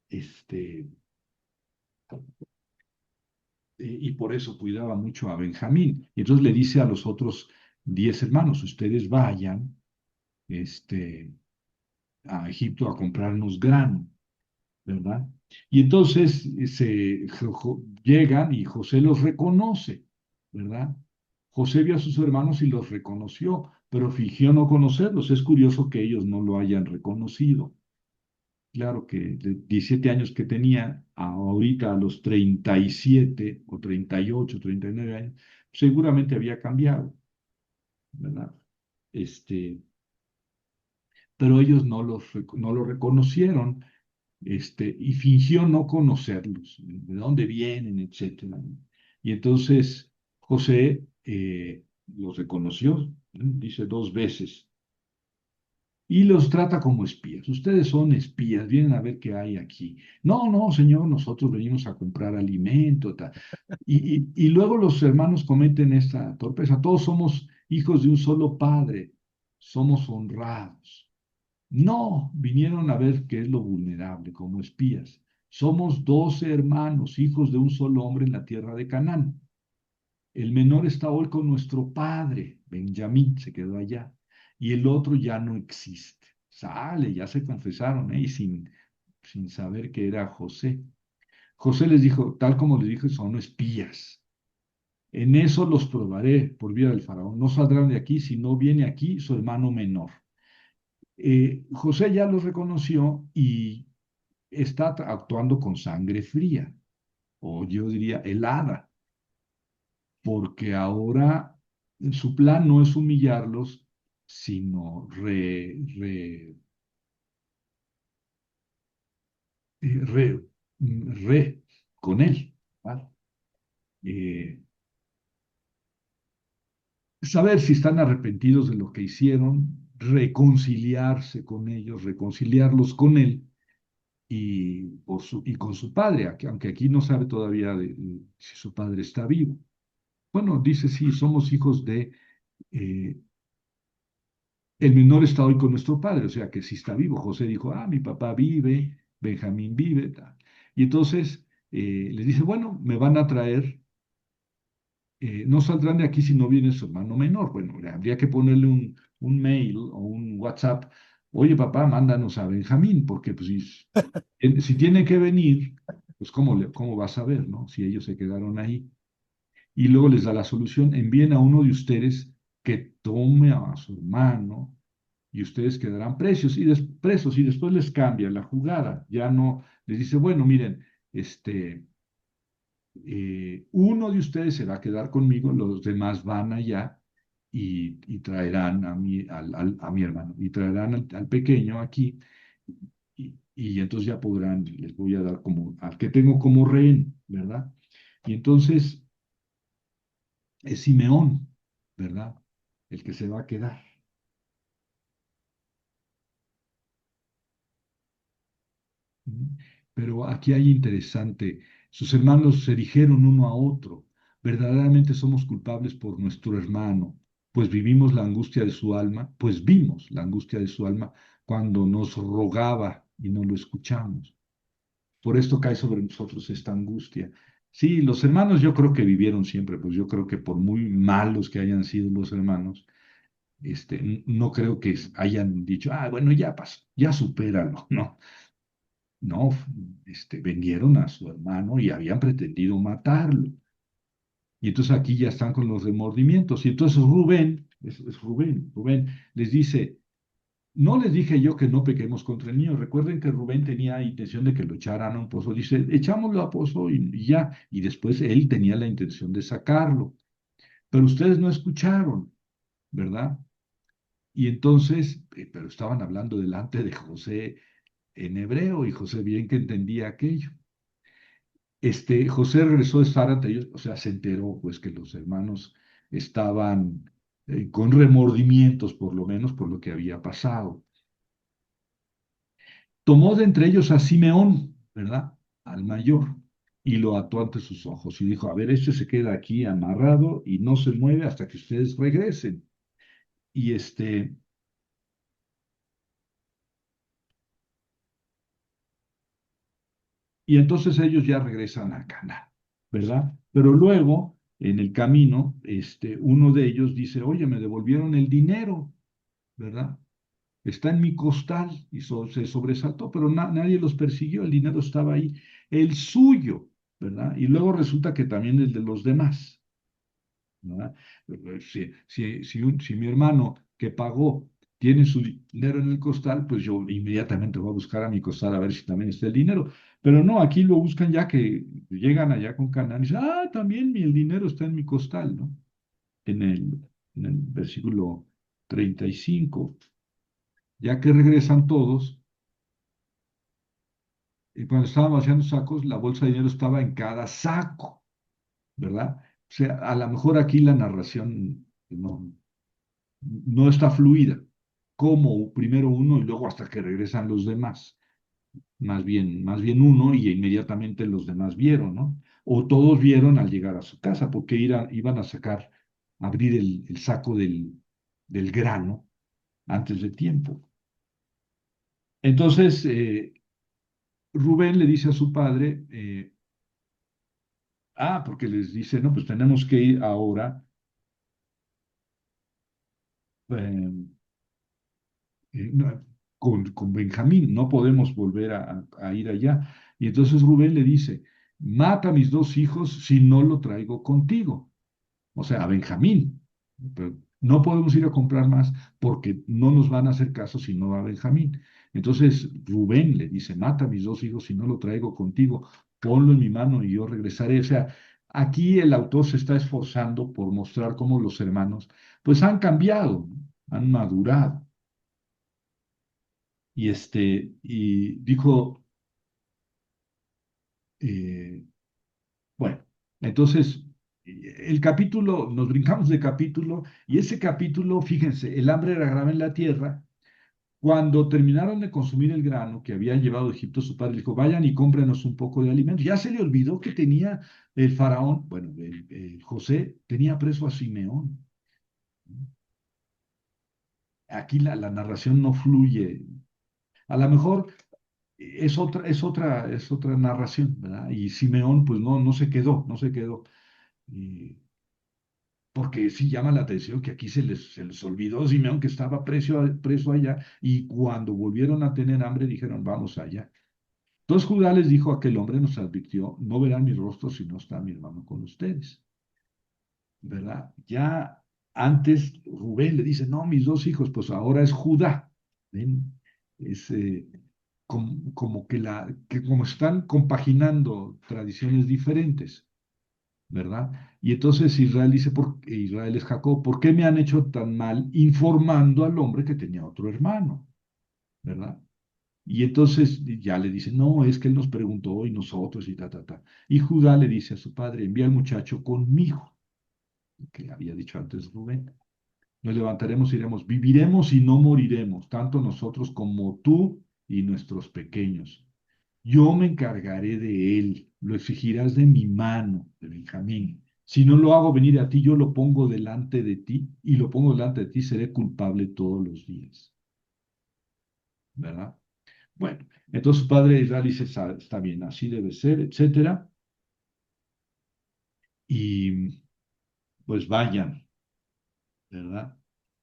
Este, y por eso cuidaba mucho a Benjamín. Y entonces le dice a los otros 10 hermanos, ustedes vayan este, a Egipto a comprarnos grano, ¿verdad? Y entonces llegan y José los reconoce, ¿verdad? José vio a sus hermanos y los reconoció, pero fingió no conocerlos. Es curioso que ellos no lo hayan reconocido. Claro que de 17 años que tenía, ahorita a los 37 o 38, 39 años, seguramente había cambiado, ¿verdad? Este, pero ellos no lo reconocieron, y fingió no conocerlos, de dónde vienen, etcétera. Y entonces José los reconoció, ¿no? Dice 2 veces, y los trata como espías. Ustedes son espías, vienen a ver qué hay aquí. No, no, señor, nosotros venimos a comprar alimento, tal. Y luego los hermanos cometen esta torpeza. Todos somos hijos de un solo padre, somos honrados. No, vinieron a ver qué es lo vulnerable como espías. Somos 12 hermanos, hijos de un solo hombre en la tierra de Canaán. El menor está hoy con nuestro padre, Benjamín, se quedó allá, y el otro ya no existe. Sale, ya se confesaron, y sin saber que era José. José les dijo, tal como les dije, son espías. En eso los probaré por vía del faraón. No saldrán de aquí si no viene aquí su hermano menor. José ya los reconoció y está actuando con sangre fría, o yo diría helada, porque ahora su plan no es humillarlos, sino eh, re- con él, ¿vale? Eh, Saber si están arrepentidos de lo que hicieron, reconciliarse con ellos, reconciliarlos con él y con su padre, aunque aquí no sabe todavía si su padre está vivo. Bueno, dice, sí, somos hijos de, eh, el menor está hoy con nuestro padre, o sea que sí está vivo. José dijo, mi papá vive, Benjamín vive, tal. Y entonces les dice, bueno, me van a traer, no saldrán de aquí si no viene su hermano menor. Bueno, habría que ponerle un mail o un WhatsApp. Oye, papá, mándanos a Benjamín, porque pues, si tiene que venir, pues ¿cómo vas a ver, no? Si ellos se quedaron ahí. Y luego les da la solución, envíen a uno de ustedes que tome a su hermano y ustedes quedarán presos y después les cambia la jugada. Ya no, les dice, bueno, miren, uno de ustedes se va a quedar conmigo, los demás van allá y traerán a mi hermano, y traerán al pequeño aquí, y entonces ya podrán, les voy a dar como, al que tengo como rehén, ¿verdad? Y entonces es Simeón, ¿verdad? El que se va a quedar. ¿Mm? Pero aquí hay interesante, sus hermanos se dijeron uno a otro, verdaderamente somos culpables por nuestro hermano, pues vivimos la angustia de su alma, pues vimos la angustia de su alma cuando nos rogaba y no lo escuchamos. Por esto cae sobre nosotros esta angustia. Sí, los hermanos yo creo que vivieron siempre, pues yo creo que por muy malos que hayan sido los hermanos, no creo que hayan dicho, bueno, ya pasó, ya supéralo, ¿no? No, vendieron a su hermano y habían pretendido matarlo. Y entonces aquí ya están con los remordimientos. Y entonces Rubén, es Rubén les dice, no les dije yo que no pequemos contra el niño. Recuerden que Rubén tenía intención de que lo echaran a un pozo. Dice, echámoslo a pozo y ya. Y después él tenía la intención de sacarlo. Pero ustedes no escucharon, ¿verdad? Y entonces, pero estaban hablando delante de José, en hebreo y José bien que entendía aquello. José regresó de estar ante ellos, o sea, se enteró pues que los hermanos estaban con remordimientos por lo menos por lo que había pasado. Tomó de entre ellos a Simeón, ¿verdad? Al mayor, y lo ató ante sus ojos y dijo, a ver, este se queda aquí amarrado y no se mueve hasta que ustedes regresen. Y y entonces ellos ya regresan a Canaán, ¿verdad? Pero luego, en el camino, uno de ellos dice, oye, me devolvieron el dinero, ¿verdad? Está en mi costal y se sobresaltó, pero nadie los persiguió, el dinero estaba ahí, el suyo, ¿verdad? Y luego resulta que también el de los demás, ¿verdad? Si mi hermano que pagó tiene su dinero en el costal, pues yo inmediatamente voy a buscar a mi costal a ver si también está el dinero. Pero no, aquí lo buscan ya que llegan allá con Canaán y dicen, ah, también el dinero está en mi costal, ¿no? En el versículo 35. Ya que regresan todos, y cuando estaban vaciando sacos, la bolsa de dinero estaba en cada saco, ¿verdad? O sea, a lo mejor aquí la narración no está fluida, como primero uno y luego hasta que regresan los demás. Más bien uno y inmediatamente los demás vieron, ¿no? O todos vieron al llegar a su casa, porque iban a abrir el saco del grano antes de tiempo. Entonces, Rubén le dice a su padre, porque les dice, no, pues tenemos que ir ahora eh, con Benjamín, no podemos volver a ir allá. Y entonces Rubén le dice, mata a mis dos hijos si no lo traigo contigo. O sea, a Benjamín. Pero no podemos ir a comprar más porque no nos van a hacer caso si no va Benjamín. Entonces Rubén le dice, mata a mis dos hijos si no lo traigo contigo, ponlo en mi mano y yo regresaré. O sea, aquí el autor se está esforzando por mostrar cómo los hermanos pues han cambiado, ¿no? Han madurado. Y dijo, eh, bueno, entonces el capítulo, nos brincamos de capítulo, y ese capítulo, fíjense, el hambre era grave en la tierra. Cuando terminaron de consumir el grano que había llevado a Egipto su padre, dijo, vayan y cómprenos un poco de alimento. Ya se le olvidó que tenía el faraón, bueno, José tenía preso a Simeón. Aquí la narración no fluye. A lo mejor es otra narración, ¿verdad? Y Simeón, pues no se quedó, no se quedó. Y porque sí llama la atención que aquí se les olvidó Simeón que estaba preso allá y cuando volvieron a tener hambre dijeron, vamos allá. Entonces Judá les dijo, aquel hombre nos advirtió, no verán mi rostro si no está mi hermano con ustedes, ¿verdad? Ya antes Rubén le dice, no, mis dos hijos, pues ahora es Judá. ¿Ven? Es como que como están compaginando tradiciones diferentes. ¿Verdad? Y entonces Israel dice, Israel es Jacob, ¿por qué me han hecho tan mal informando al hombre que tenía otro hermano? ¿Verdad? Y entonces ya le dice, no, es que él nos preguntó y nosotros y ta, ta, ta. Y Judá le dice a su padre, envía al muchacho conmigo, que había dicho antes Rubén. Nos levantaremos, iremos, viviremos y no moriremos, tanto nosotros como tú y nuestros pequeños. Yo me encargaré de él, lo exigirás de mi mano, de Benjamín. Si no lo hago venir a ti, yo lo pongo delante de ti y lo pongo delante de ti, seré culpable todos los días, ¿verdad? Bueno, entonces su padre Israel dice, está bien, así debe ser, etcétera, y pues vayan, ¿verdad?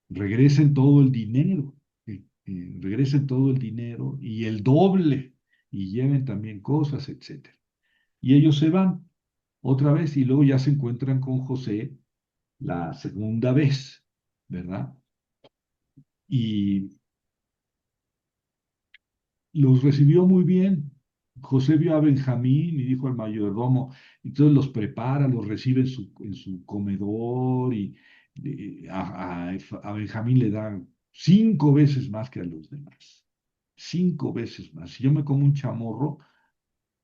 Regresen todo el dinero, regresen todo el dinero y el doble, y lleven también cosas, etcétera. Y ellos se van otra vez y luego ya se encuentran con José la segunda vez, ¿verdad? Y los recibió muy bien. José vio a Benjamín y dijo al mayordomo, entonces los prepara, los recibe en su comedor y a Benjamín le da 5 veces más que a los demás. 5 veces más. Si yo me como un chamorro,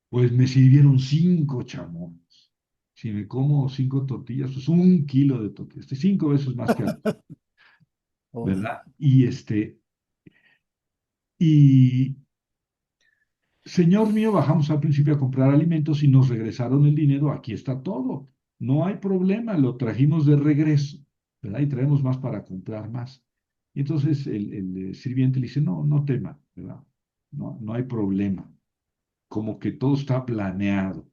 pues me sirvieron 5 chamorros. Si me como 5 tortillas, pues 1 kilo de tortillas. 5 veces más que antes, Uf. ¿verdad? Y Señor mío, bajamos al principio a comprar alimentos y nos regresaron el dinero. Aquí está todo. No hay problema, lo trajimos de regreso, ¿verdad? Y traemos más para comprar más. Y entonces el sirviente le dice, no, no tema, ¿verdad? No, no hay problema. Como que todo está planeado.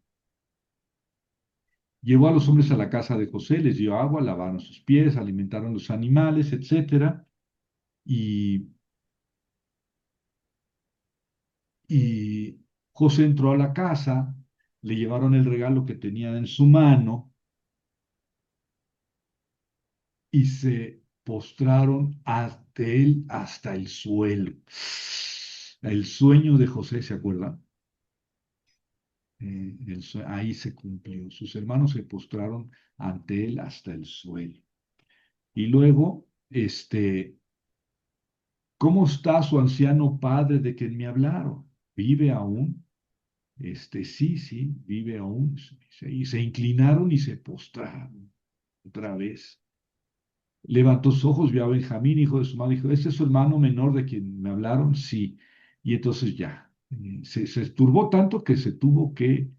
Llevó a los hombres a la casa de José, les dio agua, lavaron sus pies, alimentaron los animales, etcétera. Y, y José entró a la casa, le llevaron el regalo que tenía en su mano y se postraron ante él hasta el suelo. El sueño de José, ¿se acuerdan? Ahí se cumplió. Sus hermanos se postraron ante él hasta el suelo. Y luego, ¿cómo está su anciano padre de quien me hablaron? ¿Vive aún? Sí, sí, vive aún. Y se inclinaron y se postraron otra vez. Levantó sus ojos, vio a Benjamín, hijo de su madre, dijo, ¿este es su hermano menor de quien me hablaron? Sí. Y entonces ya, se turbó tanto que se tuvo que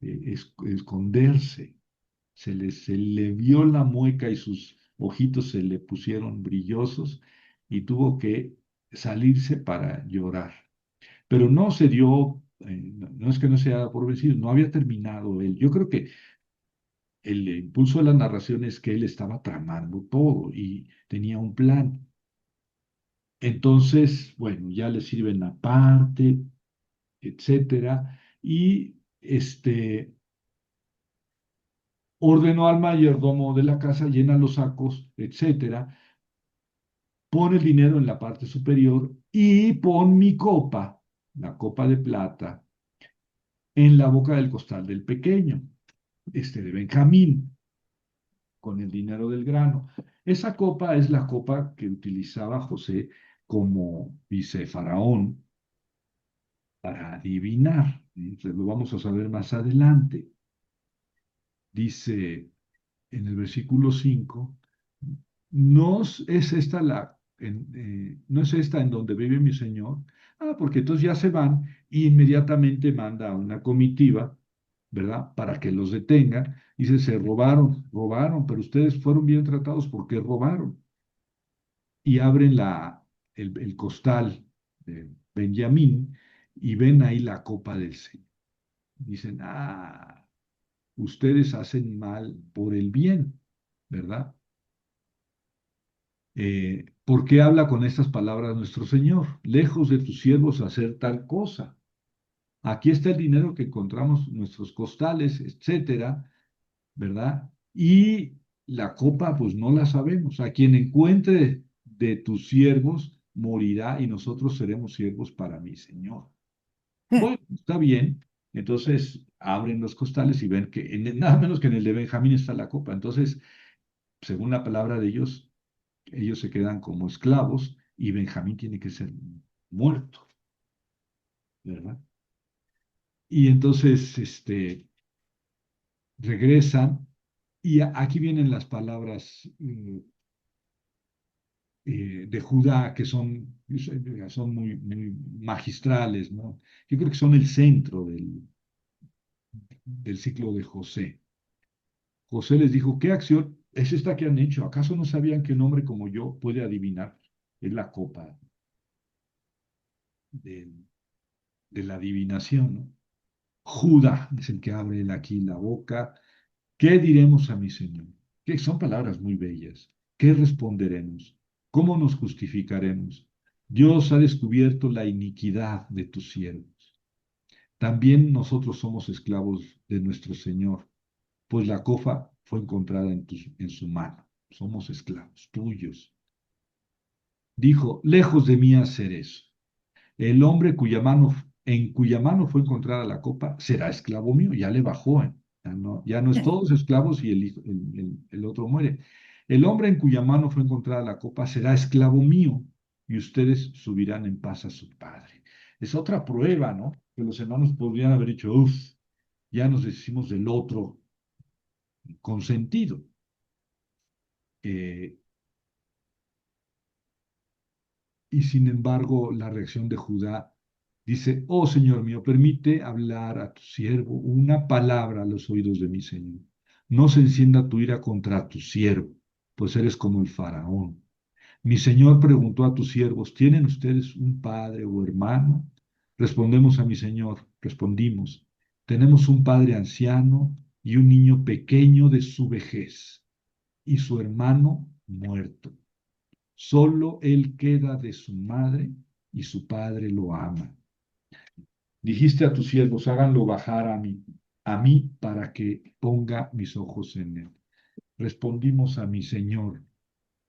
esconderse. Se le vio la mueca y sus ojitos se le pusieron brillosos y tuvo que salirse para llorar. Pero no se dio, no es que no se haya por vencido, no había terminado él. Yo creo que el impulso de la narración es que él estaba tramando todo y tenía un plan. Entonces, bueno, ya le sirven aparte, etcétera, y ordenó al mayordomo de la casa, llena los sacos, etcétera, pon el dinero en la parte superior y pon mi copa, la copa de plata, en la boca del costal del pequeño, de Benjamín, con el dinero del grano. Esa copa es la copa que utilizaba José como vicefaraón para adivinar. Lo vamos a saber más adelante. Dice en el versículo 5, no es esta no es esta en donde vive mi señor. Ah, porque entonces ya se van y inmediatamente manda a una comitiva, ¿verdad? Para que los detengan. Dice, se robaron, pero ustedes fueron bien tratados porque robaron. Y abren el costal de Benjamín y ven ahí la copa del Señor. Dicen, ustedes hacen mal por el bien, ¿verdad? ¿Por qué habla con estas palabras nuestro Señor? Lejos de tus siervos hacer tal cosa. Aquí está el dinero que encontramos en nuestros costales, etcétera, ¿verdad? Y la copa, pues no la sabemos. A quien encuentre de tus siervos morirá y nosotros seremos siervos para mi Señor. Hmm. Bueno, está bien. Entonces abren los costales y ven que nada menos que en el de Benjamín está la copa. Entonces, según la palabra de ellos se quedan como esclavos y Benjamín tiene que ser muerto, ¿verdad? Y entonces, regresan y aquí vienen las palabras de Judá que son muy, muy magistrales, ¿no? Yo creo que son el centro del ciclo de José. José les dijo, ¿qué acción es esta que han hecho? ¿Acaso no sabían que un hombre como yo puede adivinar? Es la copa de, de la adivinación, ¿no? Judá es el que abre aquí la boca. ¿Qué diremos a mi Señor? Que son palabras muy bellas. ¿Qué responderemos? ¿Cómo nos justificaremos? Dios ha descubierto la iniquidad de tus siervos. También nosotros somos esclavos de nuestro Señor, pues la copa fue encontrada en su mano. Somos esclavos tuyos. Dijo, lejos de mí hacer eso. El hombre en cuya mano fue encontrada la copa será esclavo mío. Ya le bajó. Ya no es todos esclavos y el otro muere. El hombre en cuya mano fue encontrada la copa será esclavo mío y ustedes subirán en paz a su padre. Es otra prueba, ¿no? Que los hermanos podrían haber dicho, uff, ya nos deshicimos del otro consentido. Eh, y sin embargo, la reacción de Judá dice, oh Señor mío, permite hablar a tu siervo una palabra a los oídos de mi Señor. No se encienda tu ira contra tu siervo, pues eres como el faraón. Mi señor preguntó a tus siervos, ¿tienen ustedes un padre o hermano? Respondemos a mi señor, respondimos, tenemos un padre anciano y un niño pequeño de su vejez, y su hermano muerto. Solo él queda de su madre y su padre lo ama. Dijiste a tus siervos, háganlo bajar a mí para que ponga mis ojos en él. Respondimos a mi señor,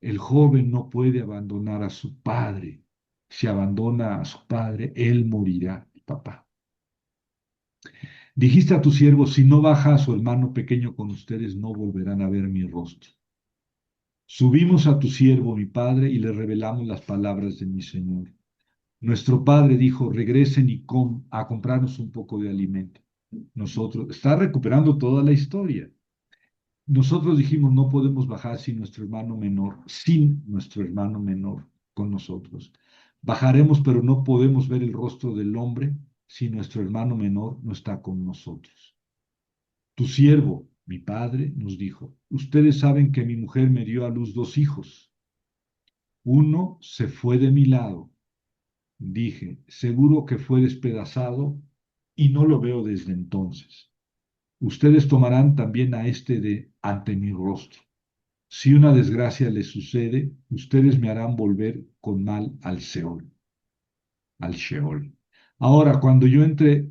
el joven no puede abandonar a su padre. Si abandona a su padre, él morirá, papá. Dijiste a tus siervos, si no baja a su hermano pequeño con ustedes, no volverán a ver mi rostro. Subimos a tu siervo, mi padre, y le revelamos las palabras de mi señor. Nuestro padre dijo, regresen a comprarnos un poco de alimento. Nosotros, está recuperando toda la historia. Nosotros dijimos, no podemos bajar sin nuestro hermano menor con nosotros. Bajaremos, pero no podemos ver el rostro del hombre si nuestro hermano menor no está con nosotros. Tu siervo, mi padre, nos dijo, ustedes saben que mi mujer me dio a luz dos hijos. Uno se fue de mi lado. Dije, seguro que fue despedazado y no lo veo desde entonces. Ustedes tomarán también a este de ante mi rostro. Si una desgracia les sucede, ustedes me harán volver con mal al Seol, al Sheol. Ahora, cuando yo entre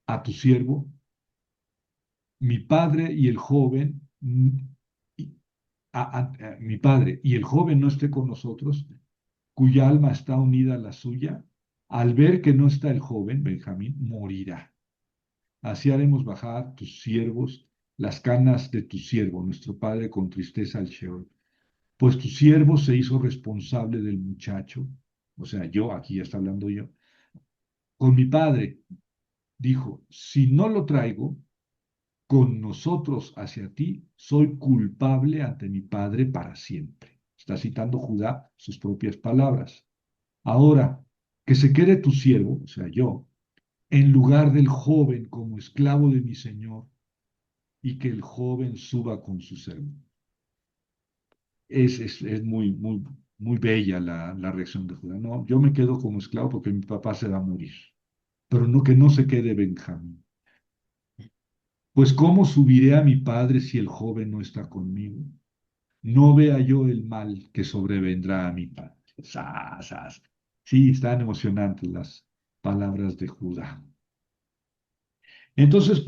a tu siervo, mi padre y el joven, y- mi padre y el joven no esté con nosotros, cuya alma está unida a la suya, al ver que no está el joven, Benjamín, morirá. Así haremos bajar tus siervos las canas de tu siervo, nuestro padre, con tristeza al Sheol. Pues tu siervo se hizo responsable del muchacho, o sea, yo, aquí ya está hablando yo, con mi padre, dijo, si no lo traigo con nosotros hacia ti, soy culpable ante mi padre para siempre. Está citando Judá sus propias palabras. Ahora, que se quede tu siervo, o sea, yo, en lugar del joven como esclavo de mi señor, y que el joven suba con su servo. Es muy, muy, muy bella la reacción de Judá. No, yo me quedo como esclavo porque mi papá se va a morir, pero no que no se quede Benjamín. Pues ¿cómo subiré a mi padre si el joven no está conmigo? No vea yo el mal que sobrevendrá a mi padre. Sas, sas. Sí, están emocionantes las palabras de Judá. Entonces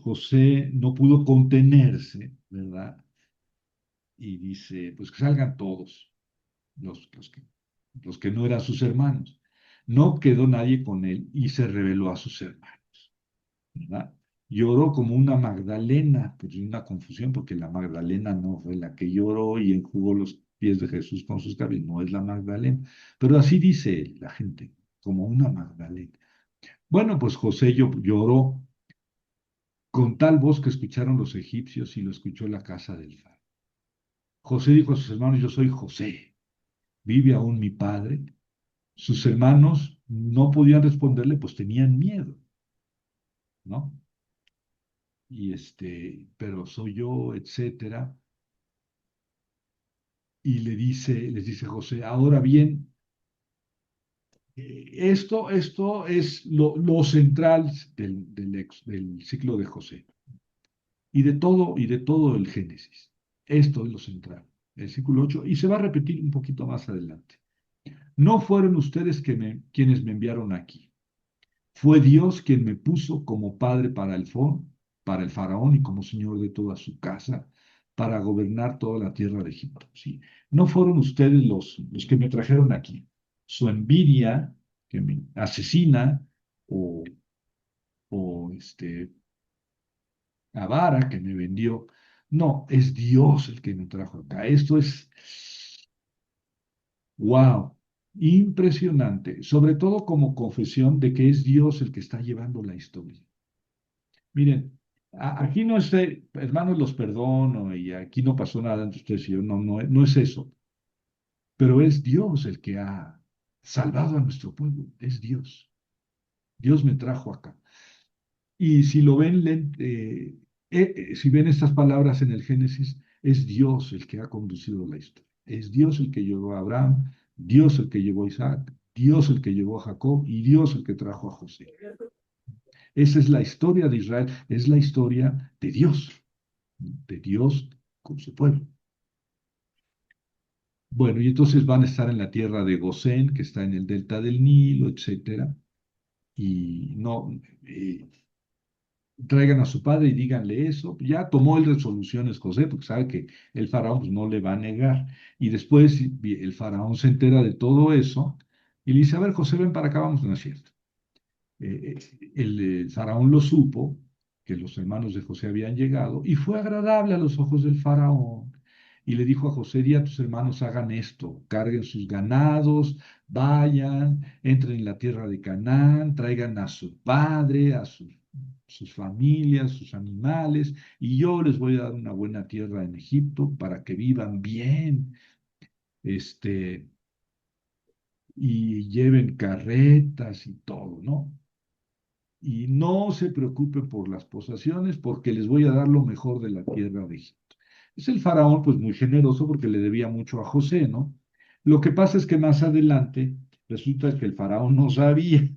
José no pudo contenerse, ¿verdad? Y dice, pues que salgan todos. los, los que, los que no eran sus hermanos. No quedó nadie con él y se reveló a sus hermanos, ¿verdad? Lloró como una Magdalena, pues una confusión porque la Magdalena no fue la que lloró y enjugó los pies de Jesús con sus cabellos, no es la Magdalena, pero así dice la gente, como una Magdalena. Bueno, pues José lloró con tal voz que escucharon los egipcios y lo escuchó la casa del faraón. José dijo a sus hermanos, yo soy José, ¿vive aún mi padre? Sus hermanos no podían responderle, pues tenían miedo, ¿no? Pero soy yo, etcétera. Y les dice José, ahora bien, esto es lo central del ciclo de José y de todo el Génesis. Esto es lo central, el ciclo 8 y se va a repetir un poquito más adelante. No fueron ustedes quienes me enviaron aquí. Fue Dios quien me puso como padre para el faraón y como señor de toda su casa, para gobernar toda la tierra de Egipto. ¿Sí? No fueron ustedes los que me trajeron aquí. Su envidia que me asesina o, o avara que me vendió. No, es Dios el que me trajo acá. Esto es, wow. impresionante, sobre todo como confesión de que es Dios el que está llevando la historia. Miren, aquí no es, hermanos, los perdono y aquí no pasó nada entre ustedes y yo, no, no, no es eso, pero es Dios el que ha salvado a nuestro pueblo, es Dios. Dios me trajo acá. Y si lo ven, si ven estas palabras en el Génesis, es Dios el que ha conducido la historia. Es Dios el que llevó a Abraham, Dios el que llevó a Isaac, Dios el que llevó a Jacob y Dios el que trajo a José. Esa es la historia de Israel, es la historia de Dios con su pueblo. Bueno, y entonces van a estar en la tierra de Gosén, que está en el delta del Nilo, etcétera. Y no, eh, traigan a su padre y díganle eso. Ya tomó el resoluciones José, porque sabe que el faraón pues, no le va a negar. Y después el faraón se entera de todo eso y le dice, a ver, José, ven para acá, vamos, no es cierto. El faraón lo supo, que los hermanos de José habían llegado, y fue agradable a los ojos del faraón. Y le dijo a José, di a tus hermanos hagan esto, carguen sus ganados, vayan, entren en la tierra de Canaán, traigan a su padre, sus familias, sus animales, y yo les voy a dar una buena tierra en Egipto para que vivan bien, este, y lleven carretas y todo, ¿no? Y no se preocupen por las posesiones porque les voy a dar lo mejor de la tierra de Egipto. Es el faraón, pues muy generoso porque le debía mucho a José, ¿no? Lo que pasa es que más adelante resulta que el faraón no sabía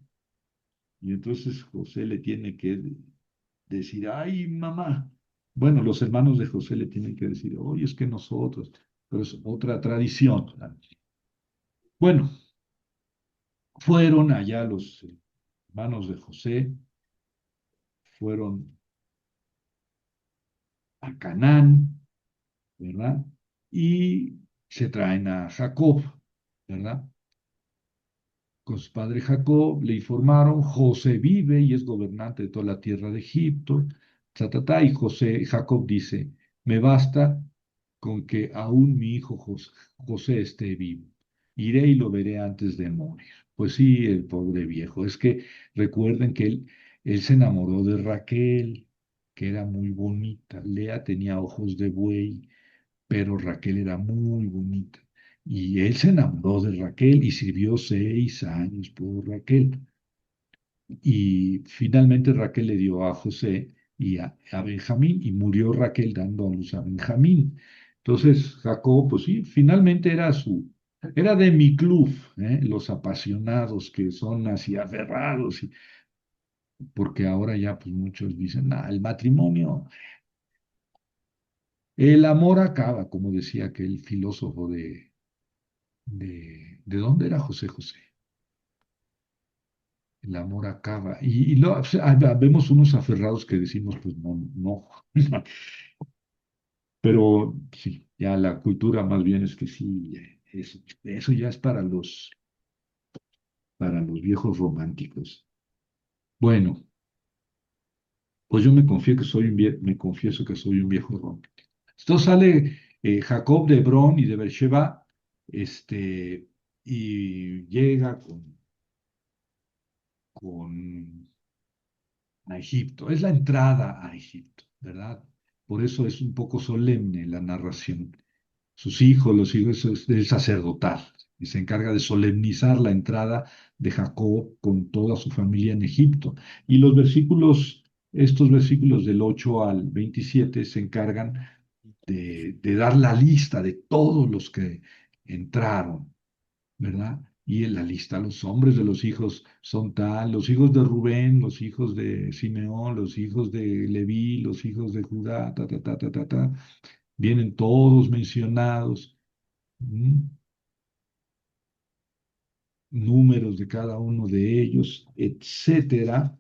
y entonces José le tiene que decir, ay, mamá. Bueno, los hermanos de José le tienen que decir, oye, es que nosotros, pero es otra tradición. Bueno, fueron allá los hermanos de José, fueron a Canaán, ¿verdad? Y se traen a Jacob, ¿verdad? Con su padre Jacob le informaron, José vive y es gobernante de toda la tierra de Egipto, y Jacob dice, me basta con que aún mi hijo José esté vivo. Iré y lo veré antes de morir. Pues sí, el pobre viejo. Es que recuerden que él se enamoró de Raquel, que era muy bonita. Lea tenía ojos de buey, pero Raquel era muy bonita. Y él se enamoró de Raquel y sirvió 6 años por Raquel. Y finalmente Raquel le dio a José y a Benjamín y murió Raquel dando a luz a Benjamín. Entonces Jacob, pues sí, finalmente era de mi club, los apasionados que son así aferrados, porque ahora ya pues muchos dicen, el matrimonio, el amor acaba, como decía aquel filósofo ¿de dónde era José José? El amor acaba. O sea, vemos unos aferrados que decimos, pues no, no. Pero sí, ya la cultura más bien es que sí, eso ya es para los viejos románticos. Bueno, pues yo me confieso que soy un viejo romántico. Entonces sale Jacob de Hebrón y de Beersheba, y llega con a Egipto. Es la entrada a Egipto, ¿verdad? Por eso es un poco solemne la narración. Sus hijos, los hijos del sacerdotal, y se encarga de solemnizar la entrada de Jacob con toda su familia en Egipto. Y estos versículos del 8 al 27 se encargan de dar la lista de todos los que entraron, ¿verdad? Y en la lista, los hombres de los hijos son tal, los hijos de Rubén, los hijos de Simeón, los hijos de Leví, los hijos de Judá, ta, ta, ta, ta, ta, ta. Vienen todos mencionados, ¿m? Números de cada uno de ellos, etcétera.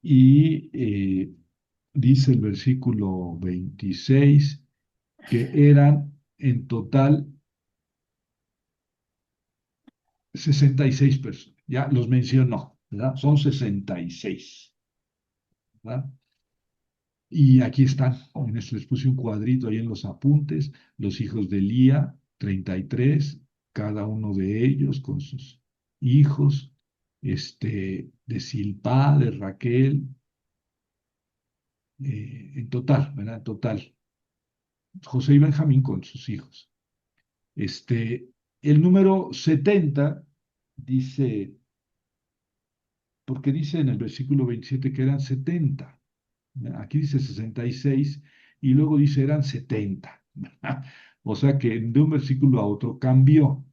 Y dice el versículo 26 que eran en total 66 personas. Ya los mencionó, ¿verdad? Son 66, ¿verdad? Y aquí están, les puse un cuadrito ahí en los apuntes, los hijos de Elía, 33, cada uno de ellos con sus hijos, de Silpá, de Raquel, en total, ¿verdad? En total, José y Benjamín con sus hijos. El número 70 dice, porque dice en el versículo 27 que eran 70. Aquí dice 66 y luego dice eran 70. ¿Verdad? O sea que de un versículo a otro cambió.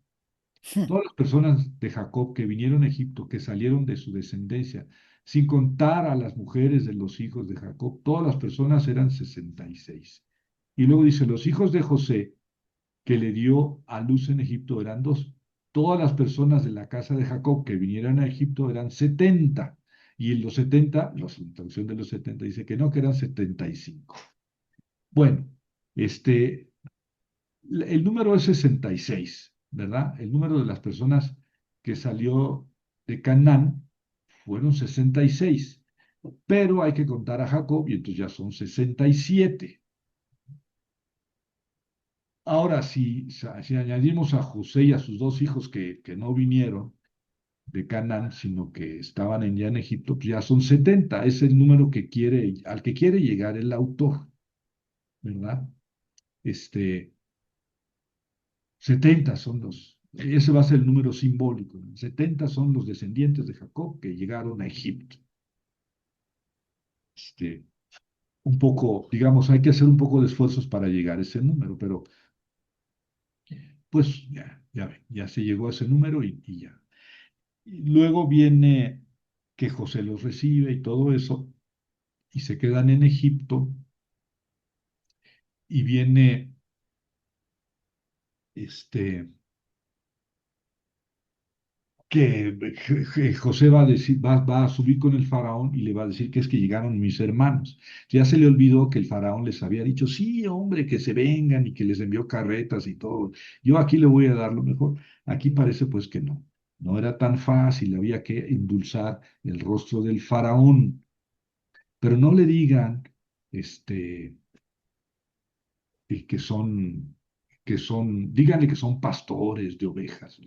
Todas las personas de Jacob que vinieron a Egipto, que salieron de su descendencia, sin contar a las mujeres de los hijos de Jacob, todas las personas eran 66. Y luego dice, los hijos de José, que le dio a luz en Egipto, eran dos. Todas las personas de la casa de Jacob que vinieron a Egipto eran 70. Y en los 70, la traducción de los 70 dice que no, que eran 75. Bueno, el número es 66, ¿verdad? El número de las personas que salió de Canaán fueron 66, pero hay que contar a Jacob y entonces ya son 67. Ahora, si añadimos a José y a sus dos hijos que no vinieron de Canaán, sino que estaban ya en Egipto, pues ya son 70. Es el número al que quiere llegar el autor, ¿verdad? Este, 70 son ese va a ser el número simbólico, ¿no? 70 son los descendientes de Jacob que llegaron a Egipto. Este, un poco, digamos, hay que hacer un poco de esfuerzos para llegar a ese número, pero pues ya se llegó a ese número y ya. Y luego viene que José los recibe y todo eso, y se quedan en Egipto, y viene este que José va a decir, va a subir con el faraón y le va a decir que es que llegaron mis hermanos. Ya se le olvidó que el faraón les había dicho, sí, hombre, que se vengan y que les envió carretas y todo. Yo aquí le voy a dar lo mejor. Aquí parece pues que no. No era tan fácil, había que endulzar el rostro del faraón. Pero no le digan y díganle que son pastores de ovejas.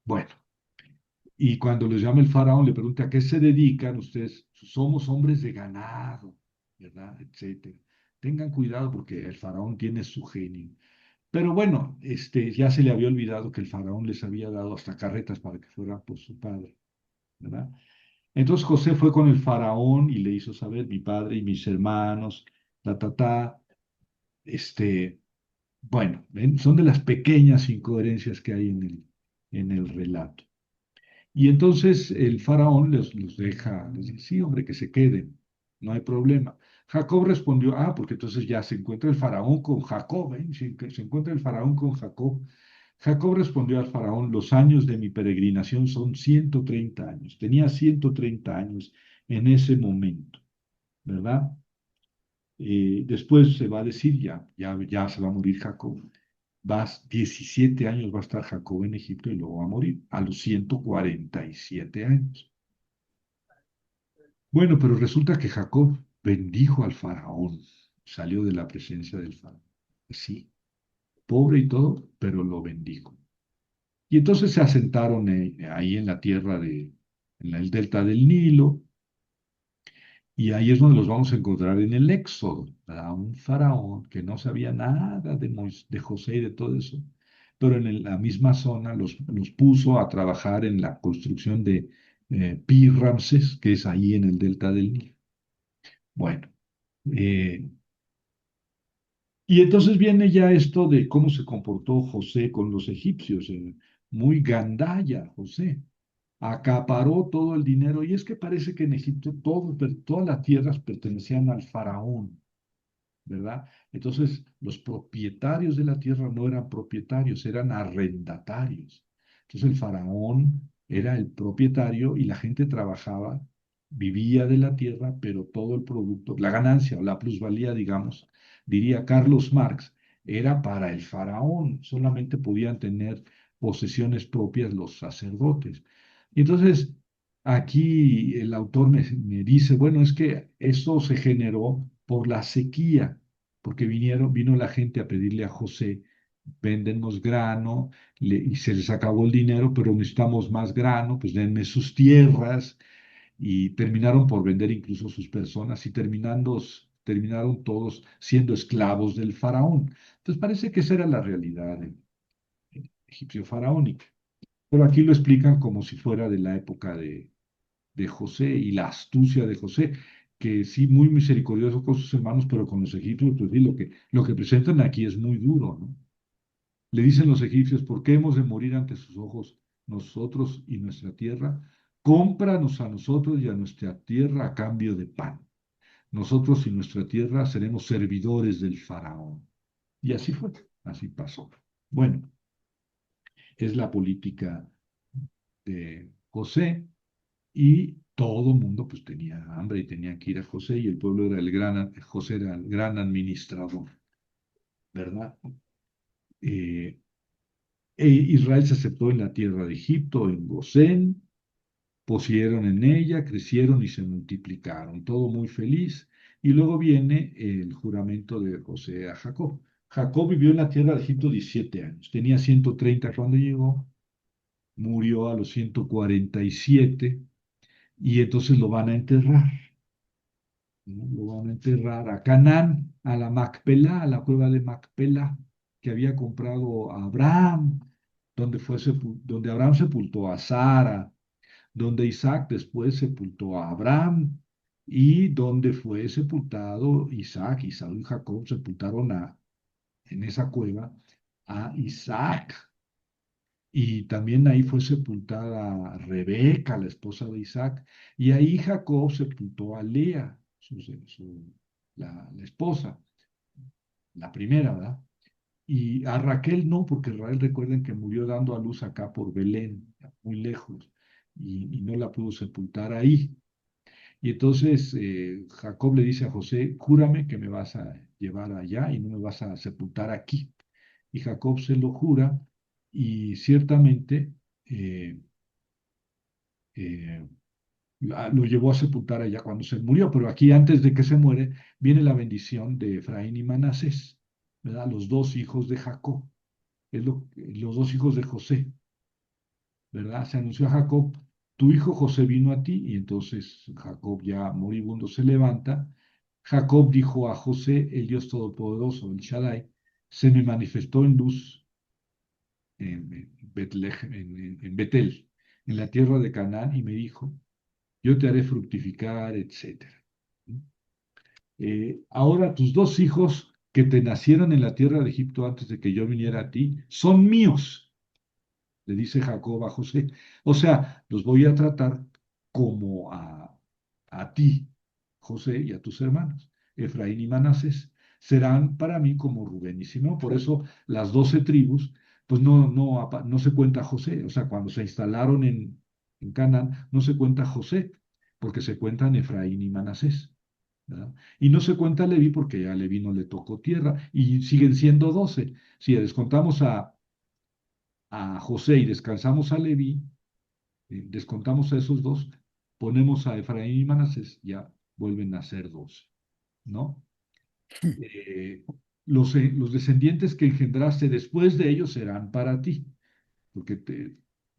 Bueno. Y cuando les llama el faraón, le pregunta a qué se dedican ustedes. Somos hombres de ganado, ¿verdad? Etcétera. Tengan cuidado porque el faraón tiene su genio. Pero bueno, ya se le había olvidado que el faraón les había dado hasta carretas para que fueran por su padre, ¿verdad? Entonces José fue con el faraón y le hizo saber, mi padre y mis hermanos, ta. este, bueno, ¿ven? Son de las pequeñas incoherencias que hay en el relato. Y entonces el faraón los deja, les dice, sí, hombre, que se queden, no hay problema. Jacob respondió, porque entonces ya se encuentra el faraón con Jacob, ¿eh? Se encuentra el faraón con Jacob. Jacob respondió al faraón, los años de mi peregrinación son 130 años. Tenía 130 años en ese momento, ¿verdad? Después se va a decir, ya se va a morir Jacob. 17 años va a estar Jacob en Egipto y luego va a morir a los 147 años. Bueno, pero resulta que Jacob bendijo al faraón, salió de la presencia del faraón. Sí, pobre y todo, pero lo bendijo. Y entonces se asentaron ahí en la tierra en el delta del Nilo, y ahí es donde los vamos a encontrar en el Éxodo, a un faraón que no sabía nada de José y de todo eso, pero en la misma zona los puso a trabajar en la construcción de Pi Ramsés, que es ahí en el delta del Nilo. Bueno, eh, y entonces viene ya esto de cómo se comportó José con los egipcios, muy gandalla José, acaparó todo el dinero, y es que parece que en Egipto todas las tierras pertenecían al faraón, ¿verdad? Entonces, los propietarios de la tierra no eran propietarios, eran arrendatarios. Entonces, el faraón era el propietario y la gente trabajaba, vivía de la tierra, pero todo el producto, la ganancia o la plusvalía, digamos, diría Carlos Marx, era para el faraón, solamente podían tener posesiones propias los sacerdotes. Y entonces, aquí el autor me dice, bueno, es que eso se generó por la sequía, porque vino la gente a pedirle a José, véndenos grano, y se les acabó el dinero, pero necesitamos más grano, pues denme sus tierras, y terminaron por vender incluso sus personas y terminaron todos siendo esclavos del faraón. Entonces parece que esa era la realidad egipcio faraónica. Pero aquí lo explican como si fuera de la época de José y la astucia de José, que sí, muy misericordioso con sus hermanos, pero con los egipcios, pues sí, lo que presentan aquí es muy duro, ¿no? Le dicen los egipcios, ¿por qué hemos de morir ante sus ojos nosotros y nuestra tierra? Cómpranos a nosotros y a nuestra tierra a cambio de pan. Nosotros y nuestra tierra seremos servidores del faraón. Y así fue, así pasó. Bueno, es la política de José y todo el mundo pues tenía hambre y tenía que ir a José y el pueblo era José era el gran administrador, ¿verdad? Eh, Israel se aceptó en la tierra de Egipto, en Gosén, pusieron en ella, crecieron y se multiplicaron, todo muy feliz. Y luego viene el juramento de José a Jacob. Jacob vivió en la tierra de Egipto 17 años, tenía 130 cuando llegó, murió a los 147 y entonces lo van a enterrar. ¿No? Lo van a enterrar a Canaán, a la Macpelá, a la cueva de Macpelá, que había comprado a Abraham, donde Abraham sepultó a Sara, donde Isaac después sepultó a Abraham y donde fue sepultado Isaac, Isaú y Jacob sepultaron en esa cueva a Isaac. Y también ahí fue sepultada Rebeca, la esposa de Isaac, y ahí Jacob sepultó a Lea, la esposa, la primera, ¿verdad? Y a Raquel no, porque Israel recuerden que murió dando a luz acá por Belén, muy lejos, y no la pudo sepultar ahí. Y entonces Jacob le dice a José, júrame que me vas a llevar allá y no me vas a sepultar aquí. Y Jacob se lo jura y ciertamente eh, eh, lo llevó a sepultar allá cuando se murió. Pero aquí antes de que se muere viene la bendición de Efraín y Manasés, ¿verdad? Los dos hijos de Jacob, los dos hijos de José. ¿Verdad? Se anunció a Jacob, tu hijo José vino a ti, y entonces Jacob ya moribundo se levanta. Jacob dijo a José, el Dios Todopoderoso, el Shaddai, se me manifestó en luz en Betel, en la tierra de Canaán, y me dijo, yo te haré fructificar, etcétera. Ahora tus dos hijos que te nacieron en la tierra de Egipto antes de que yo viniera a ti, son míos, le dice Jacob a José. O sea, los voy a tratar como a ti, José, y a tus hermanos, Efraín y Manasés. Serán para mí como Rubén y Simón. Por eso las 12 tribus, pues no se cuenta José. O sea, cuando se instalaron en Canaán, no se cuenta José, porque se cuentan Efraín y Manasés. ¿Verdad? Y no se cuenta Leví porque ya a Leví no le tocó tierra y siguen siendo 12. Si descontamos a José y descansamos a Leví, descontamos a esos dos, ponemos a Efraín y Manasés, ya vuelven a ser 12, ¿no? Eh, los descendientes que engendraste después de ellos serán para ti, porque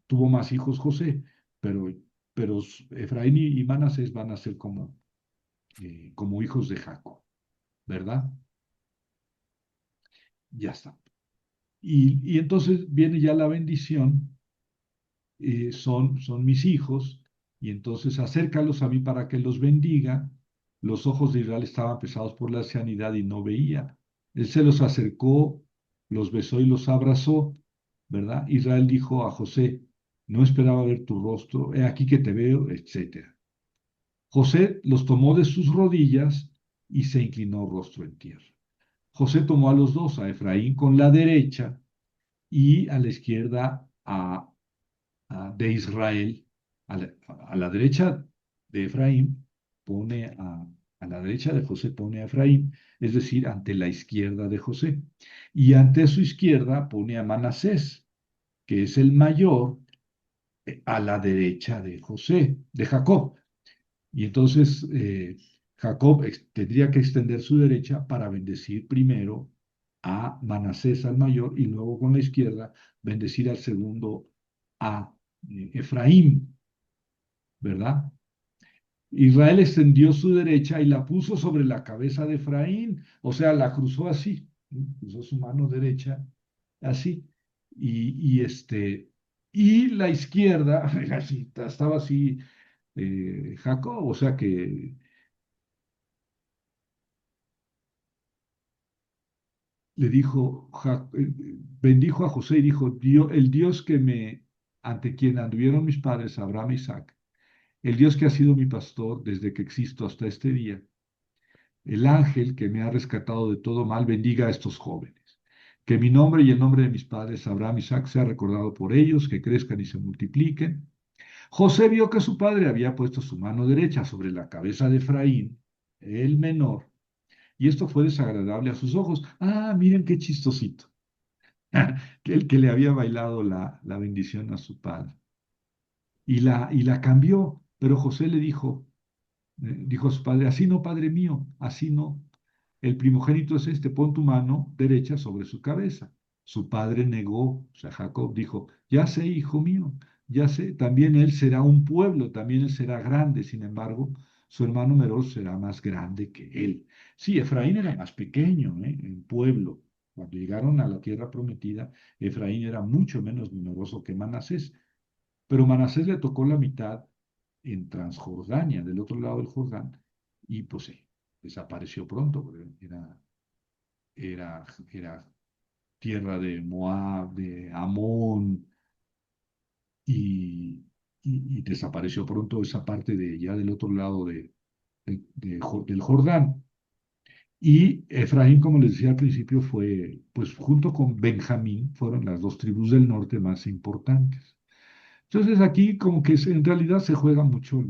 tuvo más hijos José, pero, pero Efraín y Manasés van a ser como hijos de Jacob, ¿verdad? Ya está. Y entonces viene ya la bendición son mis hijos, y entonces acércalos a mí para que los bendiga. Los ojos de Israel estaban pesados por la ancianidad y no veía. Él se los acercó, los besó y los abrazó, ¿verdad? Israel dijo a José, no esperaba ver tu rostro, he aquí que te veo, etcétera. José los tomó de sus rodillas y se inclinó rostro en tierra. José tomó a los dos, a Efraín con la derecha y a la izquierda de Israel, a la derecha de Efraín, a la derecha de José pone a Efraín, es decir, ante la izquierda de José. Y ante su izquierda pone a Manasés, que es el mayor, a la derecha de José, de Jacob. Y entonces Jacob tendría que extender su derecha para bendecir primero a Manasés al mayor y luego con la izquierda bendecir al segundo a Efraín, ¿verdad? Israel extendió su derecha y la puso sobre la cabeza de Efraín, o sea, la cruzó así, ¿no? Cruzó su mano derecha así, y la izquierda, así, estaba así Jacob, o sea que le dijo, bendijo a José y dijo, el Dios ante quien anduvieron mis padres, Abraham e Isaac, el Dios que ha sido mi pastor desde que existo hasta este día, el ángel que me ha rescatado de todo mal, bendiga a estos jóvenes. Que mi nombre y el nombre de mis padres, Abraham y Isaac, sea recordado por ellos, que crezcan y se multipliquen. José vio que su padre había puesto su mano derecha sobre la cabeza de Efraín, el menor, y esto fue desagradable a sus ojos. Ah, miren qué chistosito. Que el que le había bailado la bendición a su padre. Y la cambió, pero José le dijo a su padre, así no, padre mío, así no. El primogénito es este, pon tu mano derecha sobre su cabeza. Su padre negó, o sea, Jacob dijo, ya sé, hijo mío, ya sé, también él será un pueblo, también él será grande, sin embargo, su hermano menor será más grande que él. Sí, Efraín era más pequeño, en pueblo. Cuando llegaron a la tierra prometida, Efraín era mucho menos numeroso que Manasés, pero Manasés le tocó la mitad en Transjordania, del otro lado del Jordán, y pues desapareció pronto, porque era tierra de Moab, de Amón, y, y desapareció pronto esa parte de ya del otro lado del Jordán. Y Efraín, como les decía al principio, fue, pues junto con Benjamín, fueron las dos tribus del norte más importantes. Entonces aquí como que en realidad se juega mucho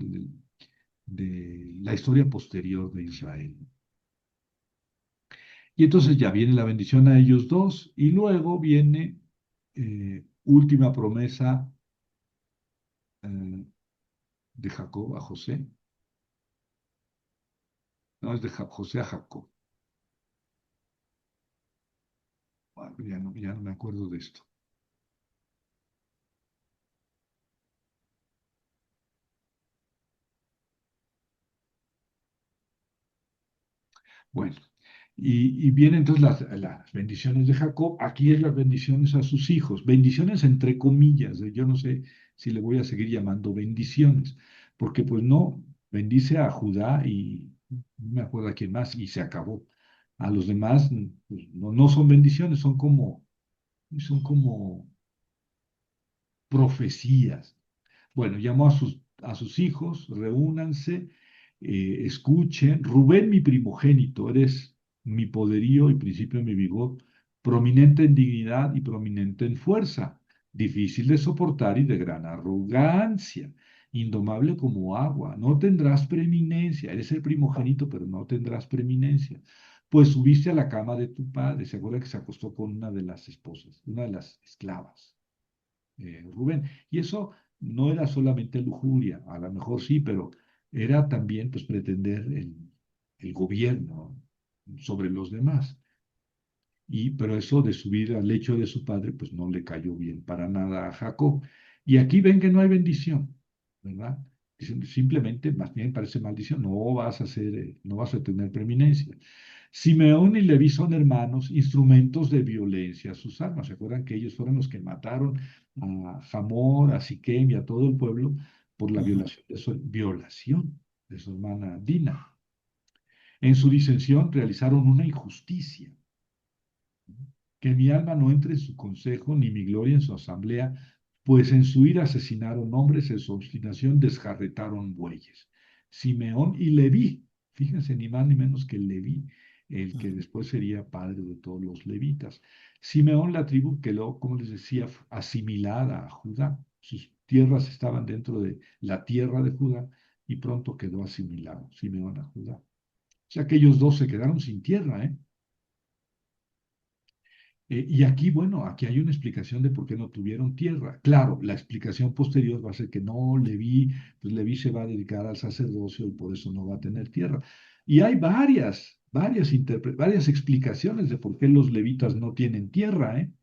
de la historia posterior de Israel. Y entonces ya viene la bendición a ellos dos y luego viene última promesa eh, de Jacob a José. No, es de José a Jacob. Bueno, ya no me acuerdo de esto. Bueno, y vienen entonces las bendiciones de Jacob. Aquí es las bendiciones a sus hijos. Bendiciones entre comillas. Yo no sé si le voy a seguir llamando bendiciones, porque pues no, bendice a Judá y no me acuerdo a quién más y se acabó. A los demás pues, no son bendiciones, son como profecías. Bueno, llamó a sus hijos, reúnanse, escuchen. Rubén, mi primogénito, eres mi poderío y principio de mi vigor, prominente en dignidad y prominente en fuerza, difícil de soportar y de gran arrogancia, indomable como agua. No tendrás preeminencia, eres el primogénito, pero no tendrás preeminencia. Pues subiste a la cama de tu padre. Se acuerda que se acostó con una de las esposas, una de las esclavas. Rubén. Y eso no era solamente lujuria, a lo mejor sí, pero era también pues pretender el gobierno sobre los demás. Pero eso de subir al lecho de su padre, pues no le cayó bien para nada a Jacob. Y aquí ven que no hay bendición, ¿verdad? Dicen, simplemente, más bien parece maldición, no vas a tener preeminencia. Simeón y Leví son hermanos, instrumentos de violencia a sus armas. ¿Se acuerdan que ellos fueron los que mataron a Hamor, a Siquem y a todo el pueblo por la Ujú. violación de su hermana Dina? En su disensión realizaron una injusticia. Que mi alma no entre en su consejo, ni mi gloria en su asamblea, pues en su ira asesinaron hombres, en su obstinación desjarretaron bueyes. Simeón y Leví, fíjense, ni más ni menos que Leví, el que Ujú. después sería padre de todos los levitas. Simeón, la tribu que luego, como les decía, asimilada a Judá. Sus tierras estaban dentro de la tierra de Judá y pronto quedó asimilado Simeón a Judá. O sea que ellos dos se quedaron sin tierra, ¿eh? Y aquí, bueno, aquí hay una explicación de por qué no tuvieron tierra. Claro, la explicación posterior va a ser que no, pues Leví se va a dedicar al sacerdocio y por eso no va a tener tierra. Y hay varias explicaciones de por qué los levitas no tienen tierra, ¿eh?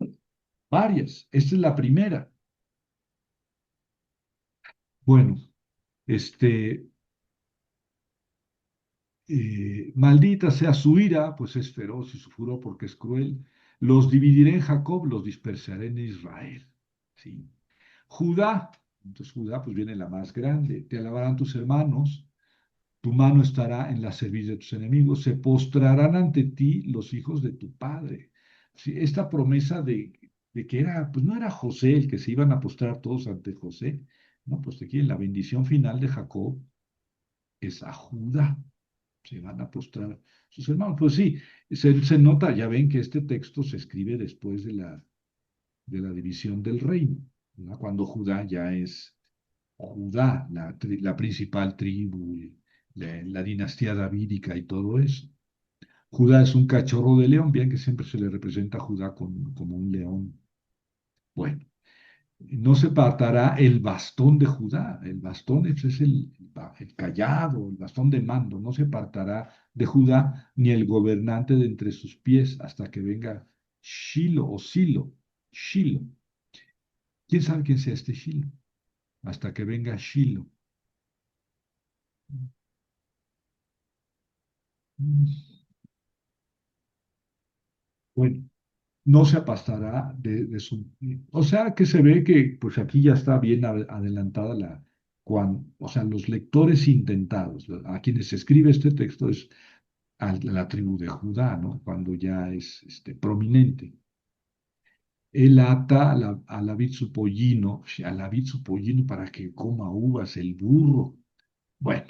Varias. Esta es la primera. Bueno, este, maldita sea su ira, pues es feroz y su furor porque es cruel. Los dividiré en Jacob, los dispersaré en Israel. ¿Sí? Judá, entonces Judá, pues viene la más grande. Te alabarán tus hermanos, tu mano estará en la cerviz de tus enemigos, se postrarán ante ti los hijos de tu padre. Sí, esta promesa de que era, pues no era José el que se iban a postrar todos ante José, no, pues aquí en la bendición final de Jacob es a Judá, se van a postrar sus hermanos. Pues sí, se nota, ya ven que este texto se escribe después de la división del reino, ¿verdad? Cuando Judá ya es Judá, la principal tribu, la dinastía davídica y todo eso. Judá es un cachorro de león, bien que siempre se le representa a Judá como un león. Bueno, no se apartará el bastón de Judá, el bastón es el callado, el bastón de mando, no se apartará de Judá ni el gobernante de entre sus pies hasta que venga Shilo o Silo, Shilo. ¿Quién sabe quién sea este Shilo? Hasta que venga Shilo. Bueno, no se apartará de su... O sea que se ve que pues aquí ya está bien adelantada o sea, los lectores intentados, a quienes se escribe este texto es a la tribu de Judá, ¿no? Cuando ya es prominente. Él ata a la vid su pollino, a la vid su pollino para que coma uvas, el burro. Bueno,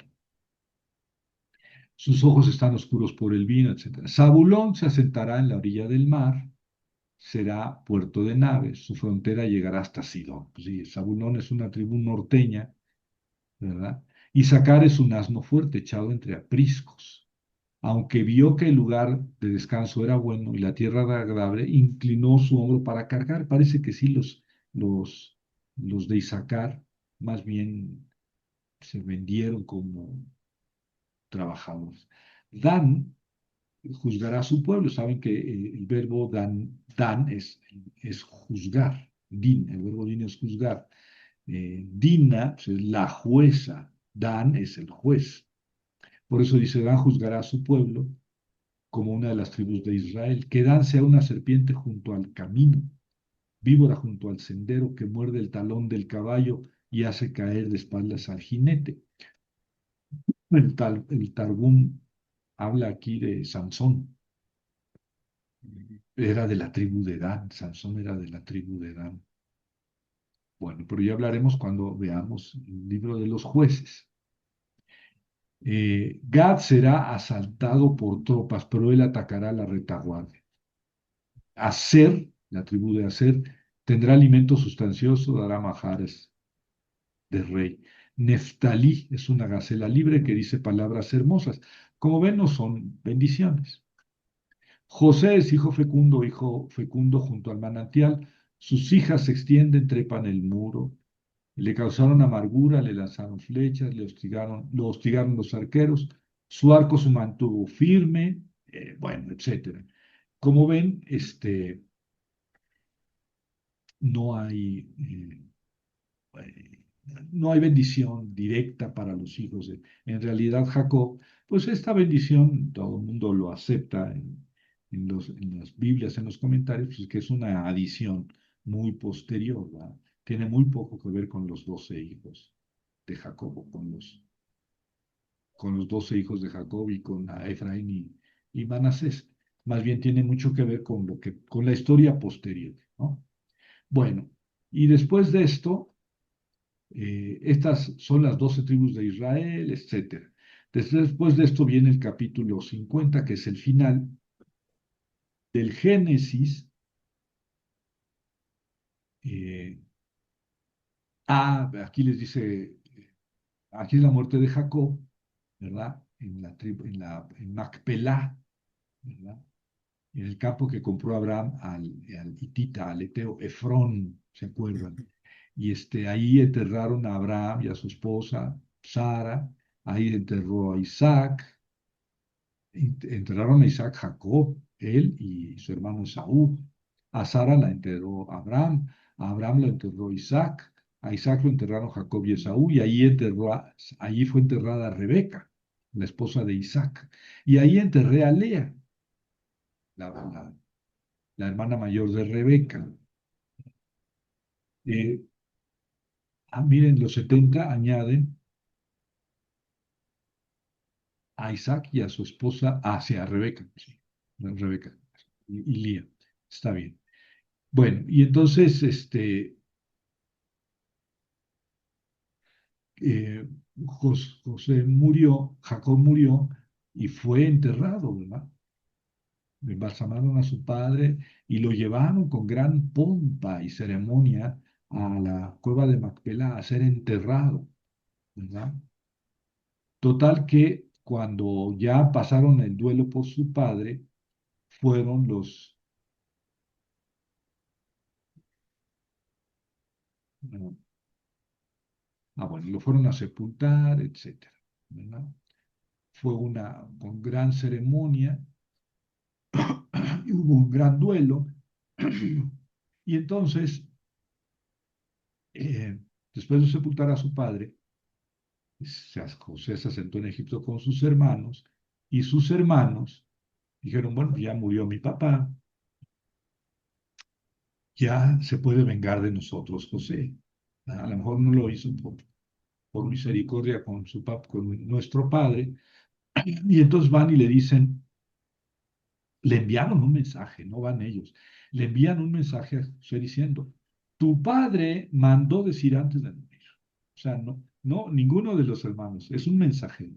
sus ojos están oscuros por el vino, etc. Zabulón se asentará en la orilla del mar, será puerto de naves, su frontera llegará hasta Sidón. Pues sí, Zabulón es una tribu norteña, ¿verdad? Isaacar es un asno fuerte echado entre apriscos. Aunque vio que el lugar de descanso era bueno y la tierra era agradable, inclinó su hombro para cargar. Parece que sí, los, los de Isaacar más bien se vendieron como trabajadores. Dan juzgará a su pueblo. Saben que el verbo dan es juzgar. Din, el verbo din es juzgar. Dina pues, es la jueza. Dan es el juez. Por eso dice, Dan juzgará a su pueblo como una de las tribus de Israel. Que Dan sea una serpiente junto al camino, víbora junto al sendero que muerde el talón del caballo y hace caer de espaldas al jinete. El Targum habla aquí de Sansón. Era de la tribu de Dan, Sansón era de la tribu de Dan. Bueno, pero ya hablaremos cuando veamos el libro de los jueces. Gad será asaltado por tropas, pero él atacará la retaguardia. Aser, la tribu de Aser, tendrá alimento sustancioso, dará majares de rey. Neftalí es una gacela libre que dice palabras hermosas. Como ven, no son bendiciones. José es hijo fecundo junto al manantial. Sus hijas se extienden, trepan el muro. Le causaron amargura, le lanzaron flechas, lo hostigaron los arqueros. Su arco se mantuvo firme, bueno, etcétera. Como ven, no hay, eh, no hay bendición directa para los hijos. En realidad, Jacob, pues esta bendición todo el mundo lo acepta en las Biblias, en los comentarios, pues que es una adición muy posterior, ¿verdad? Tiene muy poco que ver con los 12 hijos de Jacob, o con los 12 hijos de Jacob y con Efraín y Manasés. Más bien tiene mucho que ver con la historia posterior, ¿no? Bueno, y después de esto, estas son las 12 tribus de Israel, etcétera. Después de esto viene el capítulo 50, que es el final del Génesis. eh, Aquí les dice, aquí es la muerte de Jacob, ¿verdad? En Macpelá, ¿verdad? En el campo que compró Abraham al hitita, al eteo Efrón, ¿se acuerdan? Y ahí enterraron a Abraham y a su esposa Sara, ahí enterró a Isaac, enterraron a Isaac Jacob, él y su hermano Esaú. A Sara la enterró Abraham, a Abraham lo enterró Isaac, a Isaac lo enterraron Jacob y Esaú, y allí fue enterrada Rebeca, la esposa de Isaac. Y ahí enterré a Lea, la, la- la hermana mayor de Rebeca. Eh, Miren, los 70 añaden a Isaac y a su esposa, hacia Rebeca, sí, Rebeca y Lía. Está bien. Bueno, y entonces, eh, José murió, Jacob murió y fue enterrado, ¿verdad? Embalsamaron a su padre y lo llevaron con gran pompa y ceremonia a la cueva de Macpela a ser enterrado, ¿verdad? Total que cuando ya pasaron el duelo por su padre, fueron eh, bueno, lo fueron a sepultar, etcétera, ¿verdad? Fue con gran ceremonia y hubo un gran duelo. Y entonces, eh, después de sepultar a su padre, José se asentó en Egipto con sus hermanos y sus hermanos dijeron, bueno, ya murió mi papá, ya se puede vengar de nosotros, José. A lo mejor no lo hizo por misericordia con nuestro padre. Y entonces van y le dicen, le enviaron un mensaje, no van ellos, le envían un mensaje a José diciendo, tu padre mandó decir antes de morir. O sea, no, ninguno de los hermanos, es un mensajero.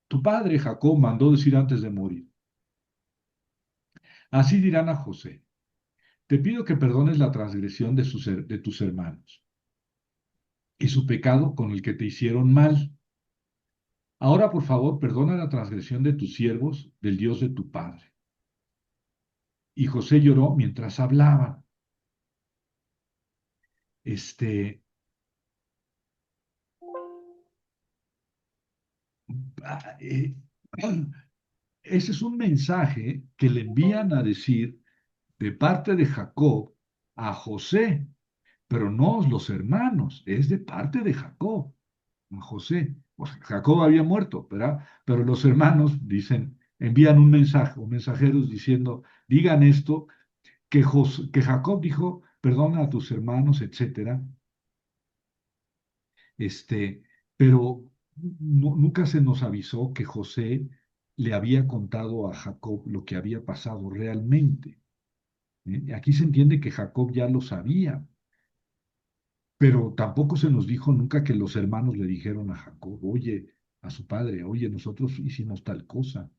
Tu padre Jacob mandó decir antes de morir. Así dirán a José, te pido que perdones la transgresión de tus hermanos y su pecado con el que te hicieron mal. Ahora, por favor, perdona la transgresión de tus siervos, del Dios de tu padre. Y José lloró mientras hablaba. Este, ah, Ese es un mensaje que le envían a decir de parte de Jacob a José, pero no los hermanos, es de parte de Jacob a José. O sea, Jacob había muerto, ¿verdad? Pero los hermanos dicen, envían un mensaje, o mensajeros diciendo, digan esto, que Jacob dijo, perdona a tus hermanos, etcétera. Este, pero nunca se nos avisó que José le había contado a Jacob lo que había pasado realmente. Aquí se entiende que Jacob ya lo sabía, pero tampoco se nos dijo nunca que los hermanos le dijeron a Jacob, oye, a su padre, oye, nosotros hicimos tal cosa.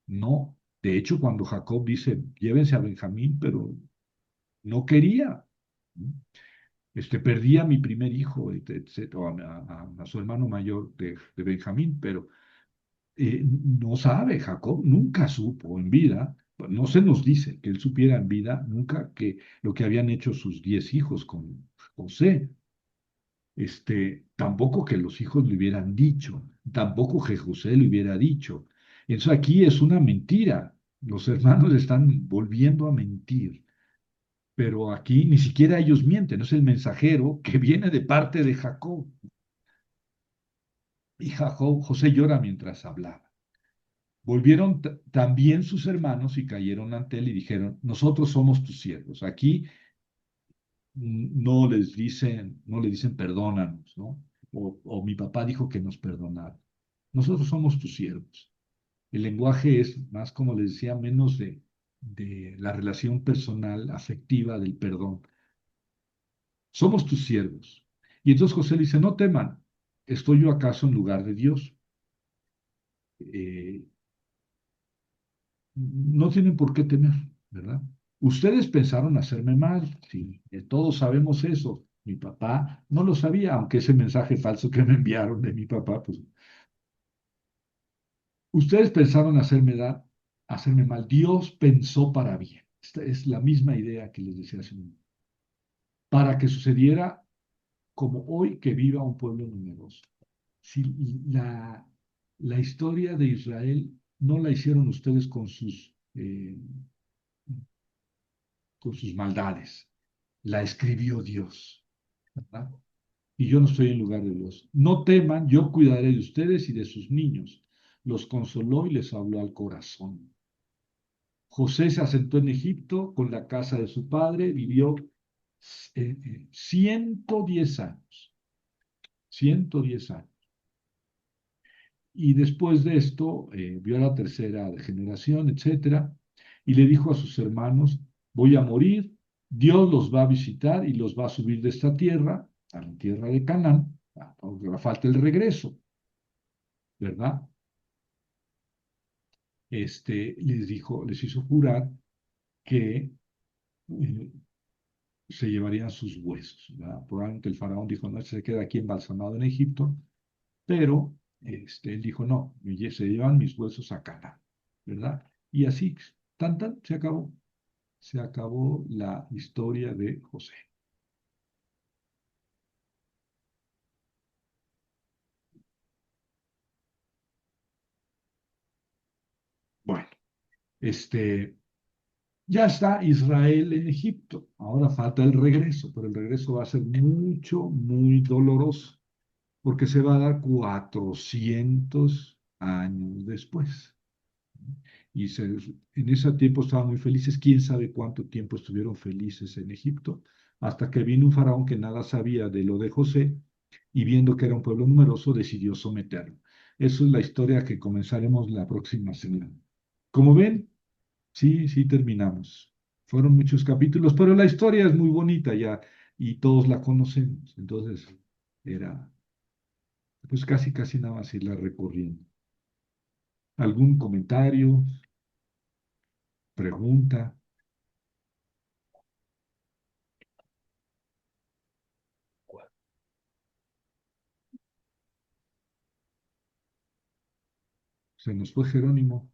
No, de hecho, cuando Jacob dice, llévense a Benjamín, pero no quería. ¿No? Perdí a mi primer hijo, o a su hermano mayor de Benjamín, pero no sabe, Jacob nunca supo en vida, no se nos dice que él supiera en vida nunca que lo que habían hecho sus 10 hijos con José, tampoco que los hijos le hubieran dicho, tampoco que José le hubiera dicho. Eso aquí es una mentira, los hermanos están volviendo a mentir, pero aquí ni siquiera ellos mienten, es el mensajero que viene de parte de Jacob. Y José llora mientras hablaba. Volvieron también sus hermanos y cayeron ante él y dijeron, nosotros somos tus siervos. Aquí no le dicen perdónanos, ¿no? O mi papá dijo que nos perdonara. Nosotros somos tus siervos. El lenguaje es más, como les decía, menos de la relación personal, afectiva del perdón. Somos tus siervos. Y entonces José le dice, no teman, ¿estoy yo acaso en lugar de Dios? Eh, no tienen por qué temer, ¿verdad? Ustedes pensaron hacerme mal, sí, todos sabemos eso. Mi papá no lo sabía, aunque ese mensaje falso que me enviaron de mi papá, pues ustedes pensaron hacerme mal. Dios pensó para bien. Esta es la misma idea que les decía hace un momento. Para que sucediera como hoy que viva un pueblo numeroso. Si la historia de Israel no la hicieron ustedes con sus maldades, la escribió Dios, ¿verdad? Y yo no estoy en lugar de Dios. No teman, yo cuidaré de ustedes y de sus niños. Los consoló y les habló al corazón. José se asentó en Egipto con la casa de su padre, vivió 110 años, 110 años. Y después de esto, vio a la tercera generación, etcétera, y le dijo a sus hermanos, voy a morir, Dios los va a visitar y los va a subir de esta tierra, a la tierra de Canaán, aunque va falta el regreso, ¿verdad? Les dijo, les hizo jurar que eh, se llevarían sus huesos, ¿verdad? Probablemente el faraón dijo, no, se queda aquí embalsamado en Egipto, pero él dijo, no, se llevan mis huesos a Canaán, ¿verdad? Y así, tan, se acabó la historia de José. Bueno, este, ya está Israel en Egipto, ahora falta el regreso, pero el regreso va a ser muy doloroso, porque se va a dar 400 años después. Y en ese tiempo estaban muy felices, quién sabe cuánto tiempo estuvieron felices en Egipto, hasta que vino un faraón que nada sabía de lo de José y viendo que era un pueblo numeroso decidió someterlo. Eso es la historia que comenzaremos la próxima semana. Como ven, sí terminamos. Fueron muchos capítulos, pero la historia es muy bonita ya y todos la conocemos. Entonces era pues casi nada más irla recorriendo. ¿Algún comentario, pregunta? Se nos fue Jerónimo.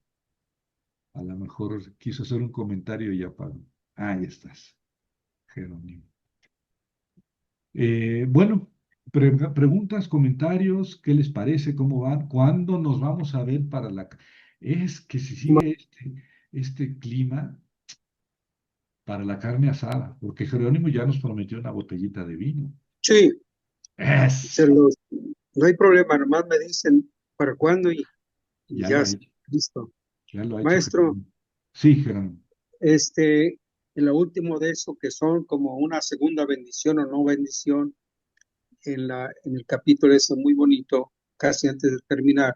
A lo mejor quiso hacer un comentario y ya paró. Ahí estás, Jerónimo. Bueno, preguntas, comentarios, ¿qué les parece? ¿Cómo van? ¿Cuándo nos vamos a ver para la... Es que si sigue este clima para la carne asada, porque Jerónimo ya nos prometió una botellita de vino. Sí, se Es, los, no hay problema, nomás me dicen para cuándo y ya ya lo ha está hecho, listo. ya lo ha hecho Maestro, Jerónimo. Sí, Jerónimo. este, en lo último de eso, que son como una segunda bendición o no bendición, en el capítulo ese muy bonito, casi antes de terminar,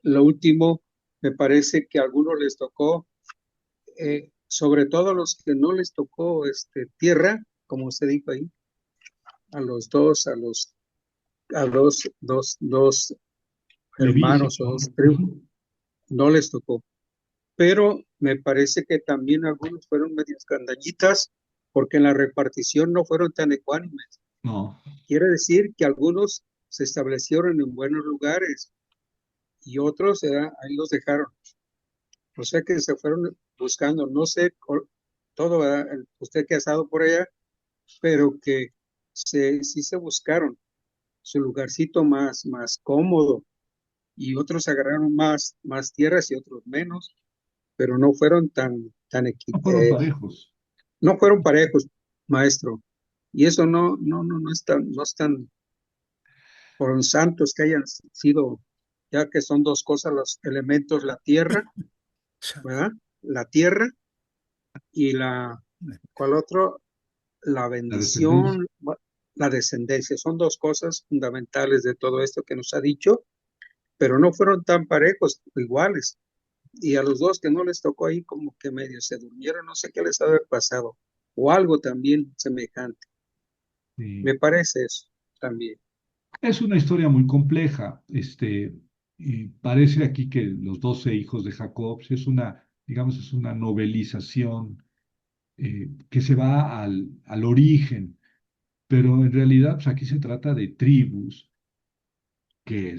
lo último, me parece que a algunos les tocó, sobre todo a los que no les tocó tierra, como usted dijo ahí, a los dos, dos Leví, sí. hermanos o dos tribus, no les tocó. Pero me parece que también algunos fueron medio escandallitas porque en la repartición no fueron tan ecuánimes. No, Quiere decir que algunos se establecieron en buenos lugares y otros ahí los dejaron. O sea que se fueron buscando, no sé, todo, ¿verdad? Usted que ha estado por allá, pero que sí se buscaron su lugarcito más cómodo y otros agarraron más tierras y otros menos, pero no fueron no fueron parejos. no fueron parejos, maestro. Y eso no es tan por santos que hayan sido, ya que son dos cosas los elementos, la tierra, ¿verdad? La tierra y ¿cuál otro? La La descendencia. bendición, la descendencia. Son dos cosas fundamentales de todo esto que nos ha dicho, pero no fueron tan parejos, iguales. Y a los dos que no les tocó ahí como que medio se durmieron, no sé qué les ha de haber pasado, o algo también semejante. Sí. Me parece eso también. Es una historia muy compleja. Y parece aquí que los 12 hijos de Jacob es digamos, es una novelización que se va al origen, pero en realidad pues, aquí se trata de tribus que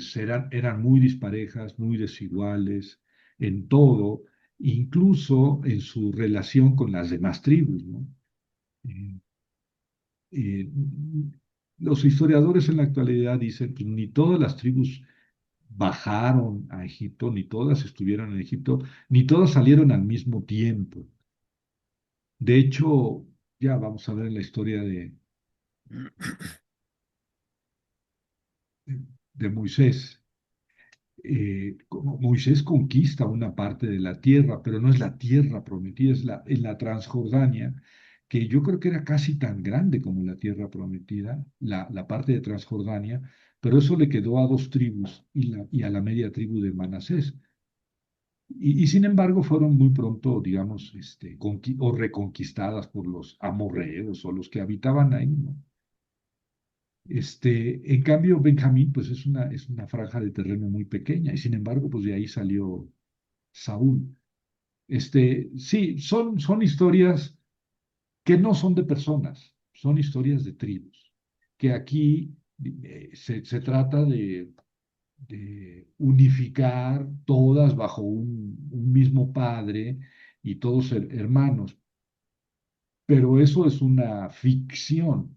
eran muy disparejas, muy desiguales en todo, incluso en su relación con las demás tribus, ¿no? Eh, eh, los historiadores en la actualidad dicen que ni todas las tribus bajaron a Egipto, ni todas estuvieron en Egipto, ni todas salieron al mismo tiempo. De hecho, ya vamos a ver la historia de Moisés. Como Moisés conquista una parte de la tierra, pero no es la tierra prometida, es en la Transjordania, que yo creo que era casi tan grande como la tierra prometida, la parte de Transjordania, pero eso le quedó a dos tribus y a la media tribu de Manasés. Y sin embargo fueron muy pronto, digamos, o reconquistadas por los amorreos o los que habitaban ahí, ¿no? En cambio, Benjamín, pues es una franja de terreno muy pequeña, y sin embargo, pues de ahí salió Saúl. Sí, son historias que no son de personas, son historias de tribus, que aquí se trata de unificar todas bajo un mismo padre y todos ser hermanos, pero eso es una ficción.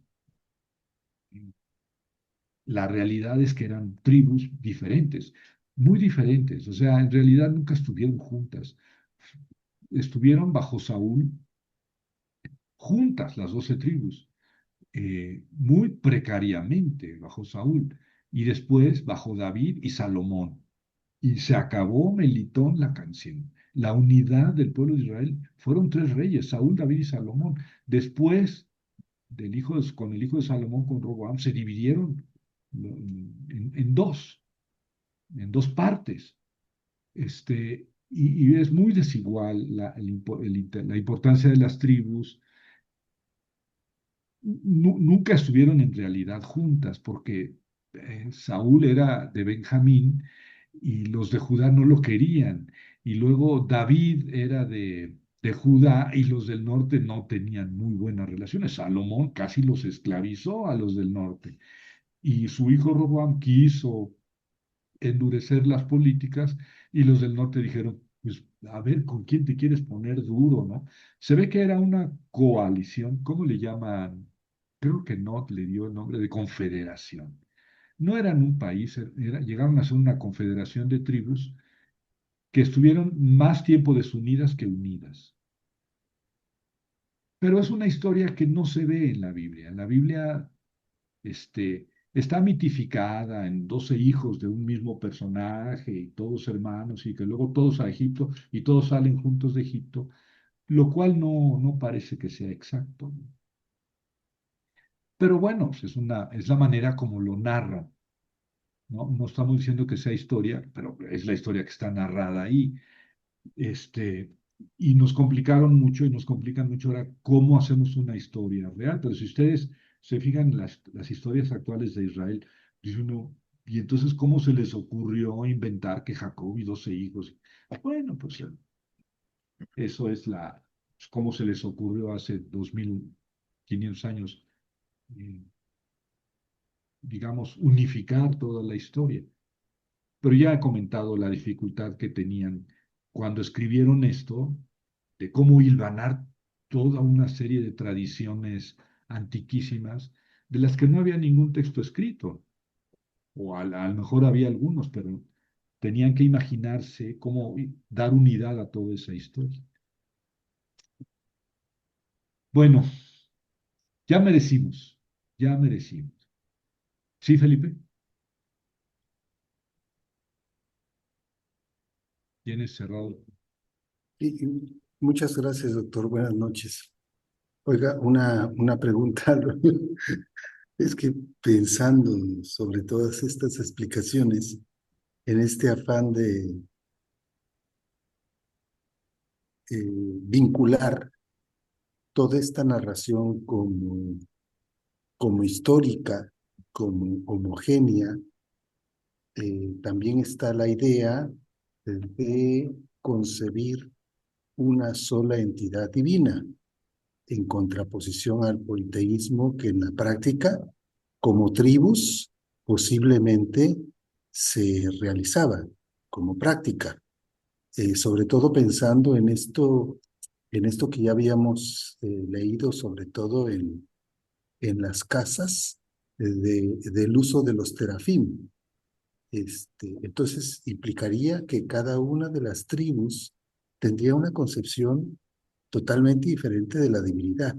La realidad es que eran tribus diferentes, muy diferentes, o sea, en realidad nunca estuvieron juntas. Estuvieron bajo Saúl juntas las 12 tribus, muy precariamente bajo Saúl, y después bajo David y Salomón. Y se acabó Melitón la canción. La unidad del pueblo de Israel fueron tres reyes, Saúl, David y Salomón. Después con el hijo de Salomón, con Roboam, se dividieron en dos, en dos partes. Y es muy desigual la importancia de las tribus. Nunca estuvieron en realidad juntas, porque Saúl era de Benjamín y los de Judá no lo querían. Y luego David era de Judá y los del norte no tenían muy buenas relaciones. Salomón casi los esclavizó a los del norte. Y su hijo Roboam quiso endurecer las políticas y los del norte dijeron, pues a ver, ¿con quién te quieres poner duro, no? Se ve que era una coalición, ¿cómo le llaman? Creo que no le dio el nombre de confederación. No eran un país, llegaron a ser una confederación de tribus que estuvieron más tiempo desunidas que unidas. Pero es una historia que no se ve en la Biblia. En la Biblia está mitificada en 12 hijos de un mismo personaje y todos hermanos y que luego todos a Egipto y todos salen juntos de Egipto, lo cual no parece que sea exacto. Pero bueno, pues es la manera como lo narran, ¿no? No estamos diciendo que sea historia, pero es la historia que está narrada ahí. Este, y nos complicaron mucho y nos complican mucho ahora cómo hacemos una historia real. Pero si ustedes se fijan en las historias actuales de Israel, dice uno, ¿y entonces cómo se les ocurrió inventar que Jacob y 12 hijos? Bueno, pues eso es cómo se les ocurrió hace 2500 años, eh, digamos, unificar toda la historia. Pero ya he comentado la dificultad que tenían cuando escribieron esto, de cómo hilvanar toda una serie de tradiciones antiquísimas, de las que no había ningún texto escrito, o a lo mejor había algunos, pero tenían que imaginarse cómo dar unidad a toda esa historia. Bueno, ya merecimos, ya merecimos. ¿Sí, Felipe? ¿Tienes cerrado? Muchas gracias, doctor. Buenas noches. Oiga, una pregunta. Es que pensando sobre todas estas explicaciones, en este afán de vincular toda esta narración como histórica, como homogénea, también está la idea de concebir una sola entidad divina, en contraposición al politeísmo que en la práctica, como tribus, posiblemente se realizaba como práctica. Sobre todo pensando en esto que ya habíamos leído, sobre todo en las casas, del uso de los terafim. Entonces implicaría que cada una de las tribus tendría una concepción totalmente diferente de la divinidad.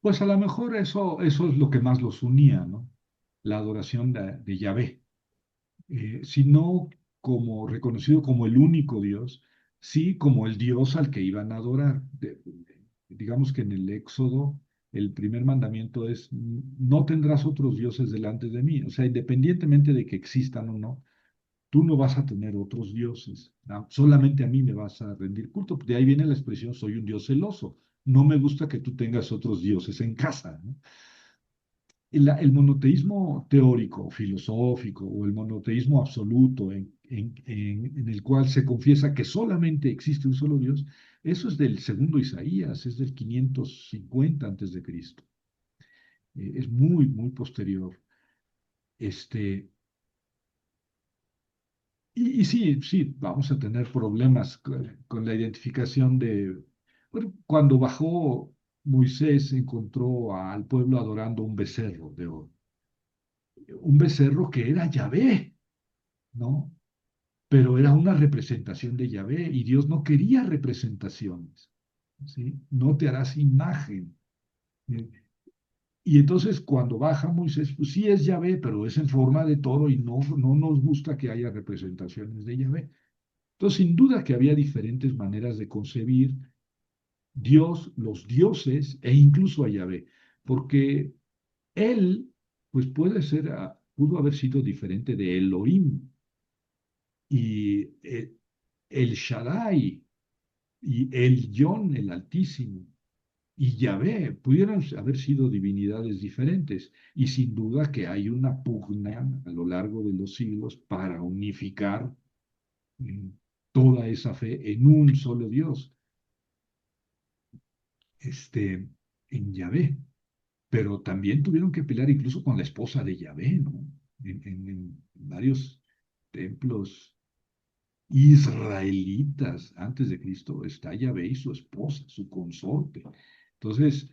Pues a lo mejor eso es lo que más los unía, ¿no? La adoración de Yahvé. Sino como reconocido como el único Dios, sí como el Dios al que iban a adorar. Digamos que en el Éxodo el primer mandamiento es, no tendrás otros dioses delante de mí. O sea, independientemente de que existan o no, tú no vas a tener otros dioses. ¿No? Solamente a mí me vas a rendir culto. De ahí viene la expresión, soy un Dios celoso. No me gusta que tú tengas otros dioses en casa, ¿no? El monoteísmo teórico, filosófico, o el monoteísmo absoluto, en el cual se confiesa que solamente existe un solo Dios, eso es del segundo Isaías, es del 550 antes de Cristo. Es muy, muy posterior. Este, y sí, sí, vamos a tener problemas con la identificación de... Bueno, cuando bajó Moisés, encontró al pueblo adorando un becerro de oro, un becerro que era Yahvé, ¿no? Pero era una representación de Yahvé y Dios no quería representaciones, ¿sí? No te harás imagen. ¿Sí? Y entonces cuando baja Moisés, pues sí es Yahvé, pero es en forma de toro y no nos gusta que haya representaciones de Yahvé. Entonces, sin duda que había diferentes maneras de concebir Dios, los dioses e incluso a Yahvé, porque él, pues puede ser, pudo haber sido diferente de Elohim y el Shaddai y el Yon, el Altísimo, y Yahvé pudieran haber sido divinidades diferentes. Y sin duda que hay una pugna a lo largo de los siglos para unificar mm, toda esa fe en un solo Dios, en Yahvé. Pero también tuvieron que pelear incluso con la esposa de Yahvé, ¿no? En varios templos israelitas antes de Cristo está Yahvé y su esposa, su consorte. Entonces,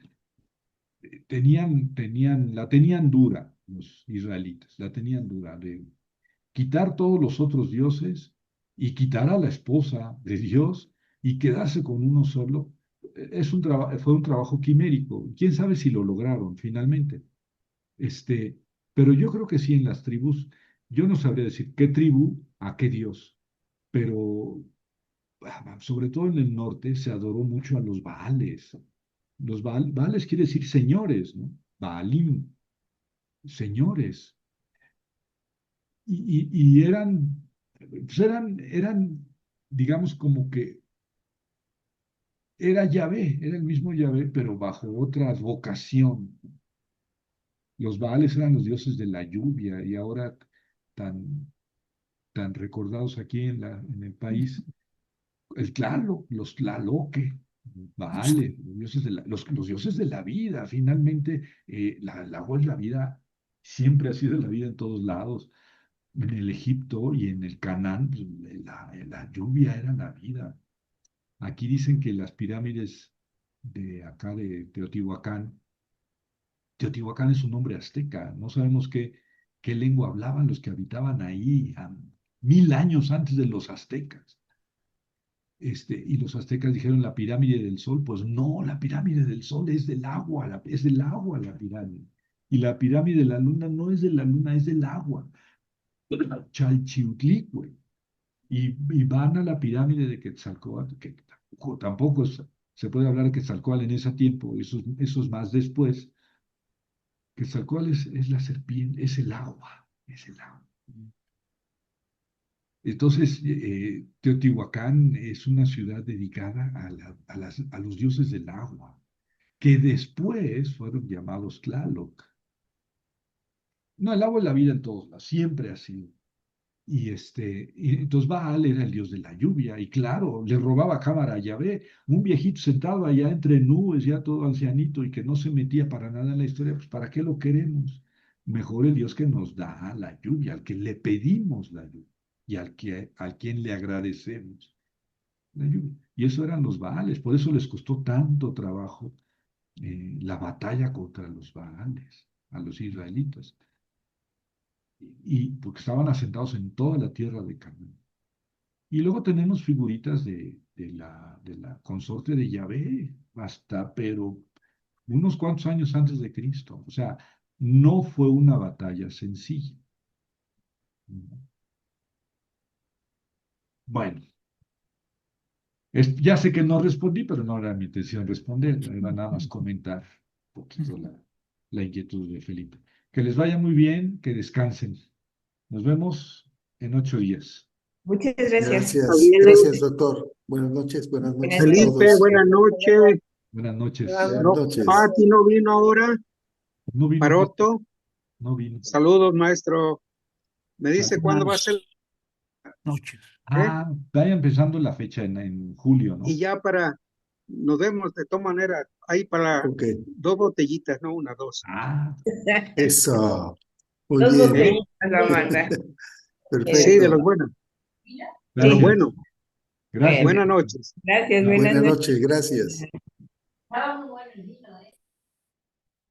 la tenían dura los israelitas, la tenían dura de quitar todos los otros dioses y quitar a la esposa de Dios y quedarse con uno solo. Fue un trabajo quimérico. ¿Quién sabe si lo lograron finalmente? Este, pero yo creo que sí en las tribus, yo no sabría decir qué tribu a qué Dios, pero sobre todo en el norte se adoró mucho a los Baales. Baales quiere decir señores, ¿no? Baalim, señores. Y pues digamos, como que era Yahvé, era el mismo Yahvé, pero bajo otra vocación. Los Baales eran los dioses de la lluvia y ahora tan, tan recordados aquí en el país, los Tlaloque, Baales, los dioses de la vida. Finalmente, el agua es la vida, siempre ha sido la vida en todos lados. En el Egipto y en el Canaán, pues, la lluvia era la vida. Aquí dicen que las pirámides de acá de Teotihuacán es un nombre azteca. No sabemos qué lengua hablaban los que habitaban ahí 1000 años antes de los aztecas. Y los aztecas dijeron la pirámide del sol. Pues no, la pirámide del sol es del agua, es del agua la pirámide. Y la pirámide de la luna no es de la luna, es del agua. Chalchiutlicue. Y van a la pirámide de Quetzalcóatl, que tampoco se puede hablar de Quetzalcóatl en ese tiempo, eso es más después. Quetzalcóatl es la serpiente, es el agua, es el agua. Entonces, Teotihuacán es una ciudad dedicada a los dioses del agua, que después fueron llamados Tlaloc. No, el agua es la vida en todos lados, siempre ha sido. Y entonces Baal era el dios de la lluvia, y claro, le robaba cámara a Yahvé, un viejito sentado allá entre nubes, ya todo ancianito, y que no se metía para nada en la historia, pues ¿para qué lo queremos? Mejor el Dios que nos da la lluvia, al que le pedimos la lluvia, y al quien le agradecemos la lluvia. Y eso eran los Baales, por eso les costó tanto trabajo la batalla contra los Baales. a los israelitas, y porque estaban asentados en toda la tierra de Canaán. Y luego tenemos figuritas de la consorte de Yahvé, hasta, pero unos cuantos años antes de Cristo. O sea, no fue una batalla sencilla. Bueno, ya sé que no respondí, pero no era mi intención responder, era nada más comentar un poquito la inquietud de Felipe. Que les vaya muy bien, que descansen. Nos vemos en 8 días. Muchas gracias. Gracias, doctor. Buenas noches a Felipe, todos. buenas noches. Buenas noches. Buenas No, noches. Pati no vino ahora. No vino. Paroto, No vino. saludos, maestro. Me dice Saludos. cuándo va a ser. Noches. Vaya empezando la fecha en julio, ¿no? Y ya nos vemos de todas maneras, ahí para Ok, 2 botellitas, no una, 2. eso. Muy Dos bien. botellitas la manda. Perfecto. Sí, de los buenos. De los Gracias. buenos. Gracias. Buenas noches. Gracias, Buenas buenas noches. noches, gracias. Estaba muy bueno el vino,